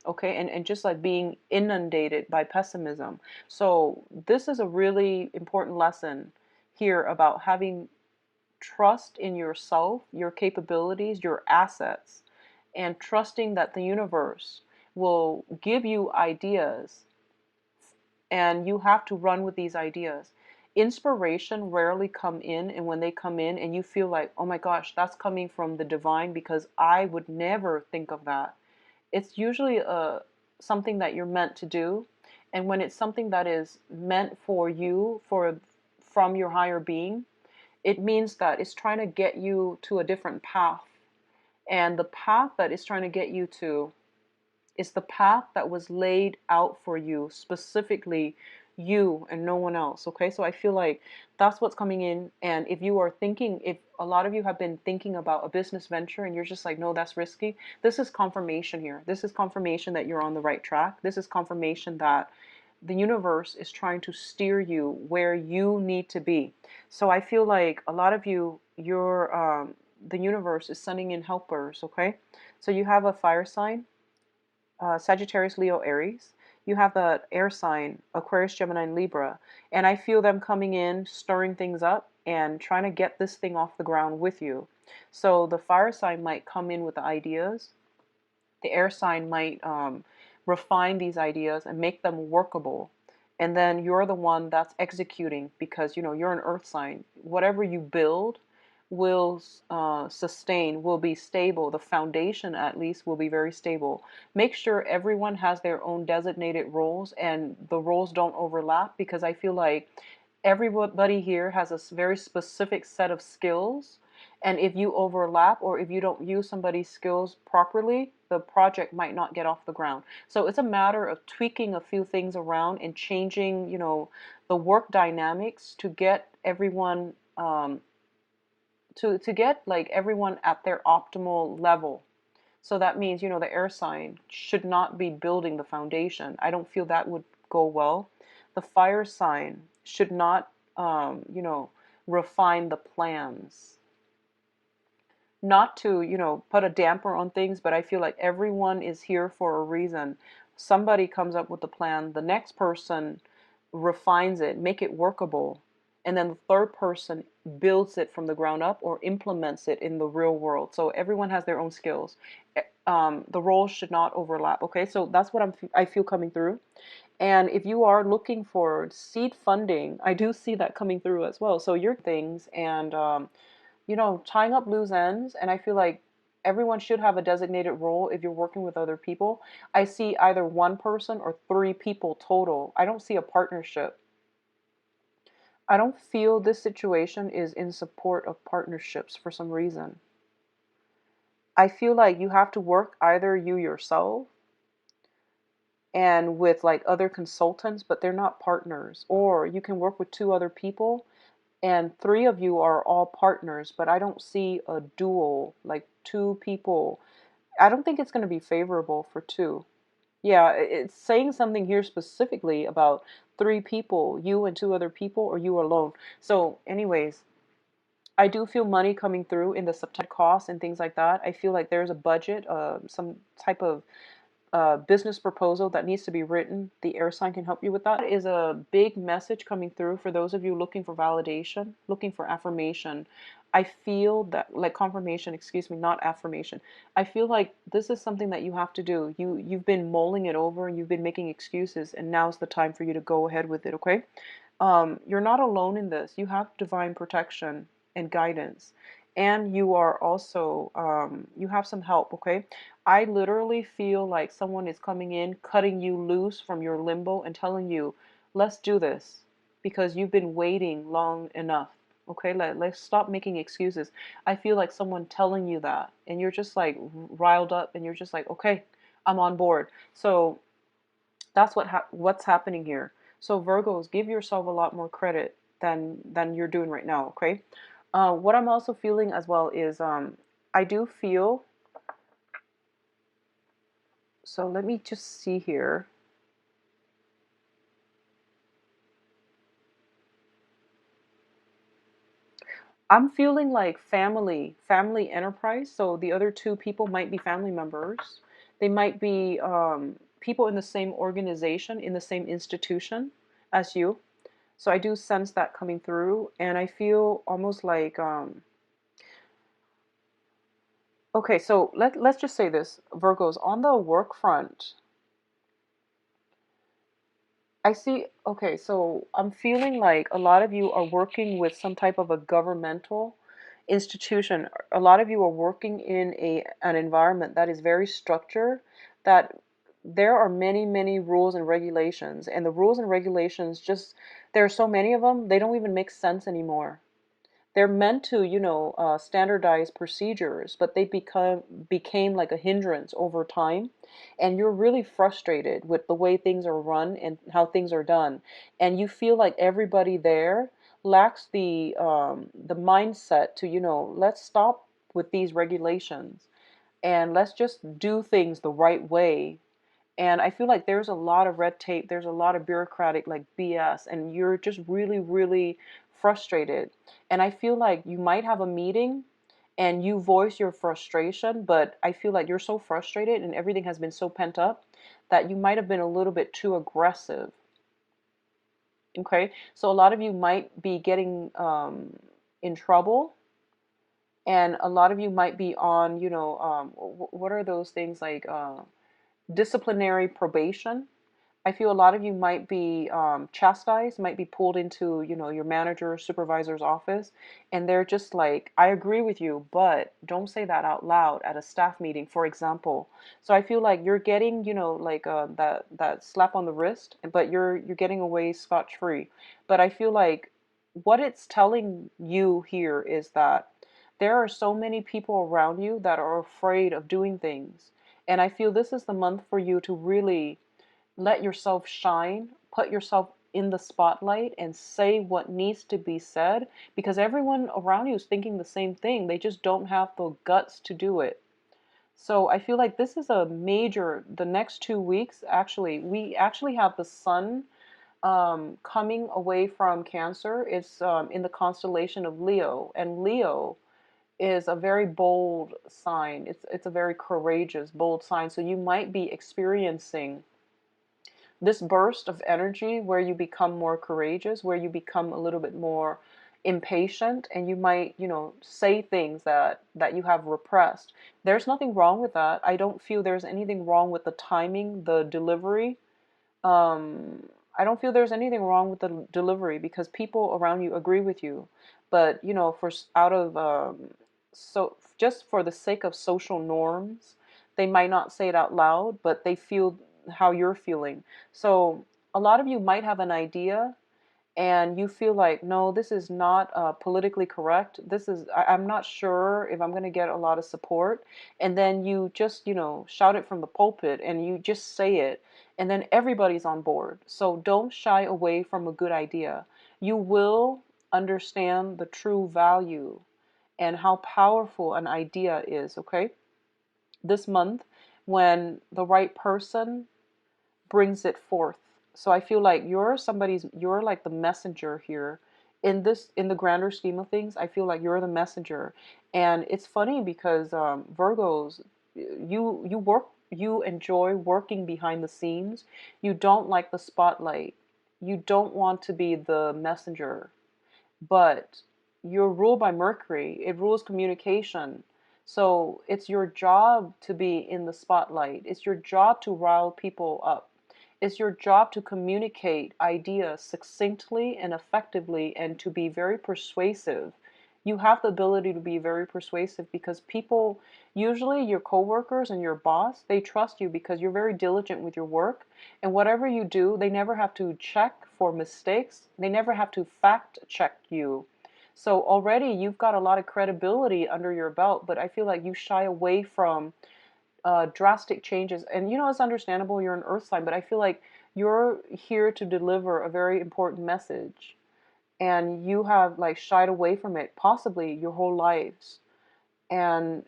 Okay, and just like being inundated by pessimism. So this is a really important lesson here about having trust in yourself, your capabilities, your assets, and trusting that the universe will give you ideas, and you have to run with these ideas. Inspiration rarely come in, and when they come in and you feel like, oh my gosh, that's coming from the divine, because I would never think of that. It's usually something that you're meant to do. And when it's something that is meant for you, from your higher being, it means that it's trying to get you to a different path. And the path that it's trying to get you to is the path that was laid out for you, specifically you and no one else. Okay, so I feel like that's what's coming in. And if a lot of you have been thinking about a business venture and you're just like, no, that's risky, this is confirmation here. This is confirmation that you're on the right track. This is confirmation that the universe is trying to steer you where you need to be. So I feel like a lot of the universe is sending in helpers. Okay, so you have a fire sign, Sagittarius, Leo, Aries. You have the air sign, Aquarius, Gemini, and Libra. And I feel them coming in, stirring things up, and trying to get this thing off the ground with you. So the fire sign might come in with the ideas. The air sign might refine these ideas and make them workable. And then you're the one that's executing, because you're an earth sign. Whatever you build will sustain, will be stable. The foundation, at least, will be very stable. Make sure everyone has their own designated roles and the roles don't overlap, because I feel like everybody here has a very specific set of skills. And if you overlap, or if you don't use somebody's skills properly, the project might not get off the ground. So it's a matter of tweaking a few things around and changing, the work dynamics to get everyone, to get like everyone at their optimal level. So that means, the air sign should not be building the foundation. I don't feel that would go well. The fire sign should not, refine the plans. Not to, put a damper on things, but I feel like everyone is here for a reason. Somebody comes up with the plan, the next person refines it, make it workable, and then the third person builds it from the ground up or implements it in the real world. So everyone has their own skills. The roles should not overlap. Okay, so that's what I feel coming through. And if you are looking for seed funding, I do see that coming through as well. So your things, and tying up loose ends. And I feel like everyone should have a designated role if you're working with other people. I see either one person or three people total. I don't see a partnership. I don't feel this situation is in support of partnerships for some reason. I feel like you have to work either you yourself and with like other consultants, but they're not partners. Or you can work with two other people and three of you are all partners, but I don't see a dual, like two people. I don't think it's going to be favorable for two. Yeah, it's saying something here specifically about three people, you and two other people, or you alone. So, anyways, I do feel money coming through in the subtitles costs and things like that. I feel like there's a budget, some type of business proposal that needs to be written, the air sign can help you with that. Is a big message coming through for those of you looking for validation, looking for affirmation. I feel that, like confirmation, excuse me, not affirmation. I feel like this is something that you have to do. You've been mulling it over and you've been making excuses, and now's the time for you to go ahead with it, okay? You're not alone in this. You have divine protection and guidance, and you are also you have some help, okay? I literally feel like someone is coming in, cutting you loose from your limbo and telling you, let's do this because you've been waiting long enough. Okay, let's stop making excuses. I feel like someone telling you that, and you're just like riled up, and you're just like, okay, I'm on board. So that's what's happening here. So Virgos, give yourself a lot more credit than you're doing right now. Okay. What I'm also feeling as well is I do feel. So let me just see here. I'm feeling like family enterprise. So the other two people might be family members. They might be people in the same organization, in the same institution as you. So I do sense that coming through, and I feel almost like okay. So let's just say this, Virgos, on the work front. I see. Okay, so I'm feeling like a lot of you are working with some type of a governmental institution. A lot of you are working in an environment that is very structured, that there are many rules and regulations, and the rules and regulations just there are so many of them, they don't even make sense anymore. They're meant to, standardize procedures, but they became like a hindrance over time, and you're really frustrated with the way things are run and how things are done, and you feel like everybody there lacks the mindset to, let's stop with these regulations and let's just do things the right way. And I feel like there's a lot of red tape, there's a lot of bureaucratic like BS, and you're just really frustrated. And I feel like you might have a meeting and you voice your frustration, but I feel like you're so frustrated and everything has been so pent up that you might have been a little bit too aggressive. Okay, so a lot of you might be getting in trouble, and a lot of you might be on, what are those things like disciplinary probation. I feel a lot of you might be chastised, might be pulled into, your manager, supervisor's office, and they're just like, I agree with you, but don't say that out loud at a staff meeting, for example. So I feel like you're getting, like that slap on the wrist, but you're getting away scotch free. But I feel like what it's telling you here is that there are so many people around you that are afraid of doing things. And I feel this is the month for you to really let yourself shine, put yourself in the spotlight and say what needs to be said, because everyone around you is thinking the same thing. They just don't have the guts to do it. So I feel like this is a major, the next 2 weeks, actually, we actually have the sun coming away from Cancer. It's in the constellation of Leo, and Leo is a very bold sign. It's a very courageous, bold sign. So you might be experiencing this burst of energy where you become more courageous, where you become a little bit more impatient, and you might, say things that you have repressed. There's nothing wrong with that. I don't feel there's anything wrong with the timing, the delivery. um, I don't feel there's anything wrong with the delivery because people around you agree with you. But for out of so just for the sake of social norms, they might not say it out loud, but they feel how you're feeling. So a lot of you might have an idea and you feel like, no, this is not politically correct. I'm not sure if I'm going to get a lot of support. And then you just, shout it from the pulpit and you just say it. And then everybody's on board. So don't shy away from a good idea. You will understand the true value and how powerful an idea is, okay? This month, when the right person brings it forth. So I feel like you're like the messenger here in the grander scheme of things. I feel like you're the messenger. And it's funny because Virgos, you work you enjoy working behind the scenes. You don't like the spotlight. You don't want to be the messenger, but you're ruled by Mercury. It rules communication. So it's your job to be in the spotlight. It's your job to rile people up. It's your job to communicate ideas succinctly and effectively and to be very persuasive. You have the ability to be very persuasive because people, usually your coworkers and your boss, they trust you because you're very diligent with your work. And whatever you do, they never have to check for mistakes. They never have to fact check you. So already you've got a lot of credibility under your belt, but I feel like you shy away from drastic changes. And it's understandable, you're an earth sign, but I feel like you're here to deliver a very important message. And you have like shied away from it, possibly your whole lives. And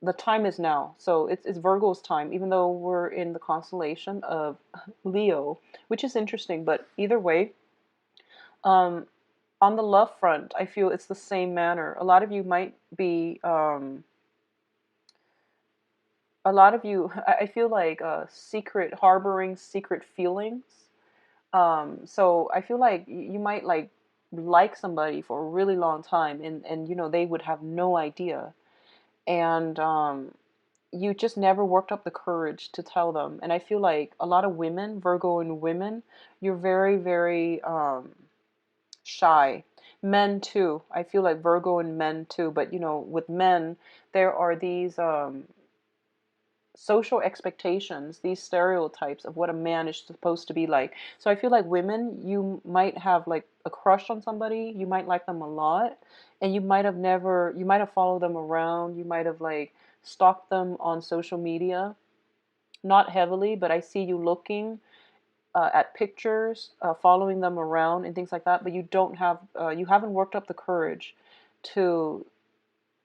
the time is now. So it's Virgo's time, even though we're in the constellation of Leo, which is interesting. But either way, um, on the love front, I feel it's the same manner. A lot of you might be, a lot of you, I feel like secret, harboring secret feelings. So I feel like you might like somebody for a really long time, and they would have no idea. And you just never worked up the courage to tell them. And I feel like a lot of women, Virgo and women, you're very, very shy. Men too. I feel like Virgo and men too. But with men, there are these social expectations, these stereotypes of what a man is supposed to be like. So I feel like women, you might have like a crush on somebody, you might like them a lot, and you might have followed them around, you might have like stalked them on social media, not heavily, but I see you looking at pictures, following them around and things like that, but you haven't worked up the courage to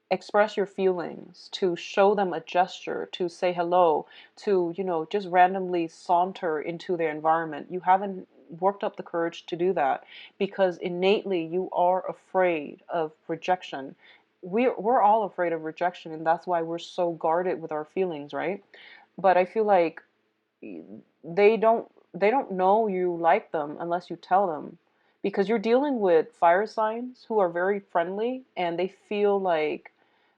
express your feelings, to show them a gesture, to say hello, to, just randomly saunter into their environment. You haven't worked up the courage to do that because innately you are afraid of rejection. We're all afraid of rejection, and that's why we're so guarded with our feelings, right? But I feel like they don't know you like them unless you tell them, because you're dealing with fire signs who are very friendly and they feel like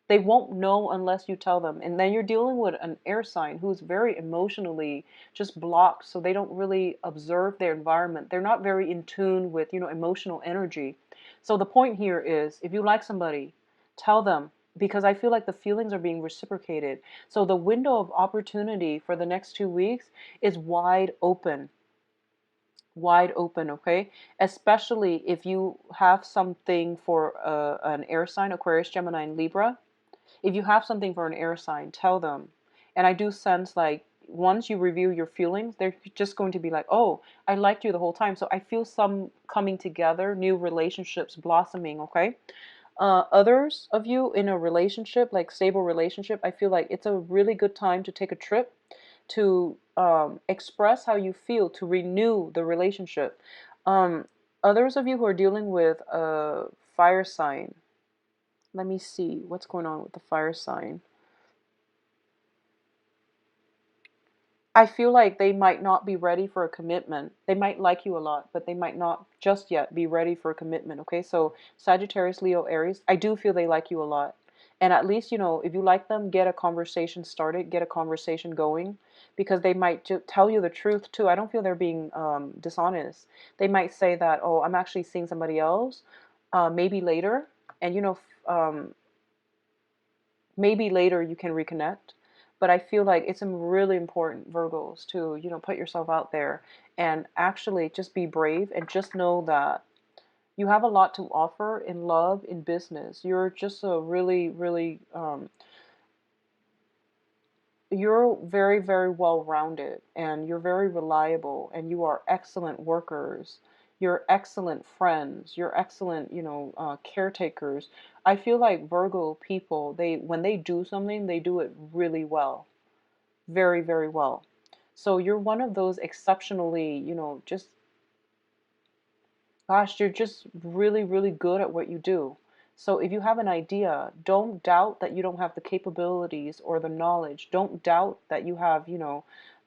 they won't know unless you tell them. And then you're dealing with an air sign who's very emotionally just blocked, so they don't really observe their environment. They're not very in tune with, emotional energy. So the point here is, if you like somebody, tell them, because I feel like the feelings are being reciprocated. So the window of opportunity for the next 2 weeks is wide open. Wide open, okay? Especially if you have something for an air sign, Aquarius, Gemini, and Libra. If you have something for an air sign, tell them. And I do sense like once you review your feelings, they're just going to be like, oh, I liked you the whole time. So I feel some coming together, new relationships blossoming, okay? Others of you in a relationship, like stable relationship, I feel like it's a really good time to take a trip to express how you feel, to renew the relationship. Um, Others of you who are dealing with a fire sign, let me see what's going on with the fire sign. I feel like they might not be ready for a commitment. They might like you a lot, but they might not just yet be ready for a commitment. Okay, so Sagittarius, Leo, Aries, I do feel they like you a lot. And at least, if you like them, get a conversation started, get a conversation going, because they might tell you the truth too. I don't feel they're being dishonest. They might say that, oh, I'm actually seeing somebody else, maybe later. And, maybe later you can reconnect. But I feel like it's really important, Virgos, to put yourself out there and actually just be brave, and just know that you have a lot to offer in love, in business. You're just a really, really you're very, very well rounded, and you're very reliable, and you are excellent workers. You're excellent friends. You're excellent, caretakers. I feel like Virgo people, when they do something, they do it really well, very, very well. So you're one of those exceptionally, just, gosh, you're just really, really good at what you do. So if you have an idea, don't doubt that you don't have the capabilities or the knowledge. Don't doubt that you have,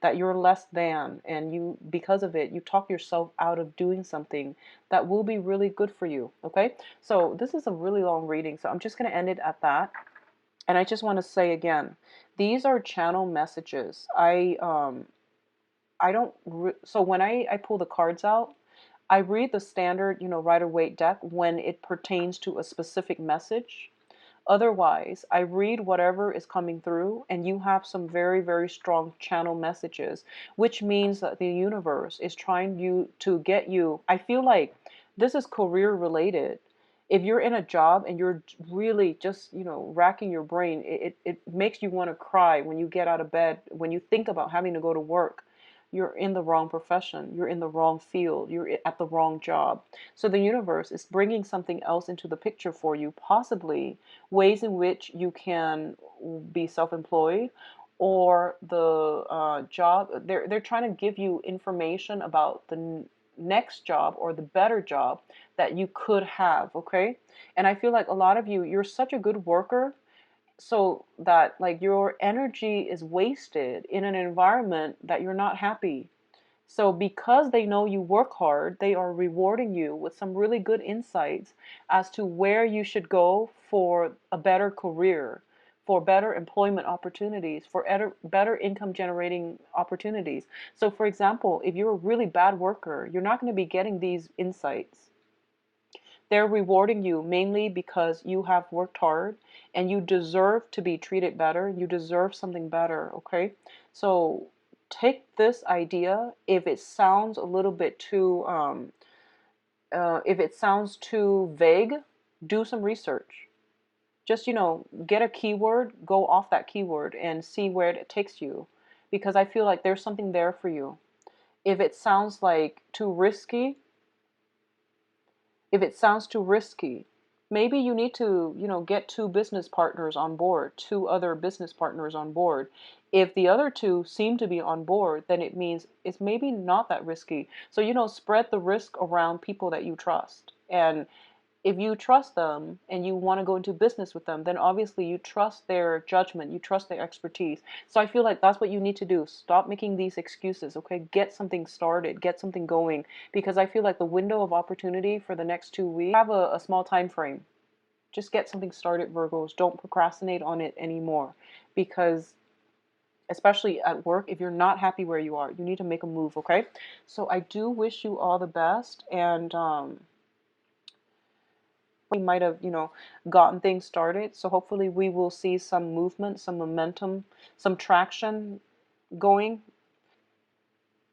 that you're less than, and you, because of it, you talk yourself out of doing something that will be really good for you. Okay? So this is a really long reading, so I'm just going to end it at that. And I just want to say again, these are channel messages. I don't so when I pull the cards out, I read the standard, Rider-Waite deck when it pertains to a specific message. Otherwise, I read whatever is coming through, and you have some very, very strong channel messages, which means that the universe is trying to get you. I feel like this is career related. If you're in a job and you're really just, racking your brain, it makes you want to cry when you get out of bed, when you think about having to go to work. You're in the wrong profession, you're in the wrong field, you're at the wrong job. So the universe is bringing something else into the picture for you, possibly ways in which you can be self-employed, or the job. They're trying to give you information about the next job or the better job that you could have. Okay, and I feel like a lot of you're such a good worker, so that like your energy is wasted in an environment that you're not happy. So because they know you work hard, they are rewarding you with some really good insights as to where you should go for a better career, for better employment opportunities, for better income generating opportunities. So for example, if you're a really bad worker, you're not going to be getting these insights. They're rewarding you mainly because you have worked hard and you deserve to be treated better. You deserve something better, okay? So take this idea. If it sounds a little bit too, if it sounds too vague, do some research. Just, get a keyword, go off that keyword and see where it takes you. Because I feel like there's something there for you. If it sounds like too risky, if it sounds too risky, maybe you need to, get two business partners on board, two other business partners on board. If the other two seem to be on board, then it means it's maybe not that risky. So, spread the risk around people that you trust. And if you trust them and you want to go into business with them, then obviously you trust their judgment, you trust their expertise. So I feel like that's what you need to do. Stop making these excuses, okay? Get something started, get something going, because I feel like the window of opportunity for the next 2 weeks, have a small time frame. Just get something started, Virgos. Don't procrastinate on it anymore, because especially at work, if you're not happy where you are, you need to make a move, okay? So I do wish you all the best, and we might have, gotten things started. So hopefully we will see some movement, some momentum, some traction going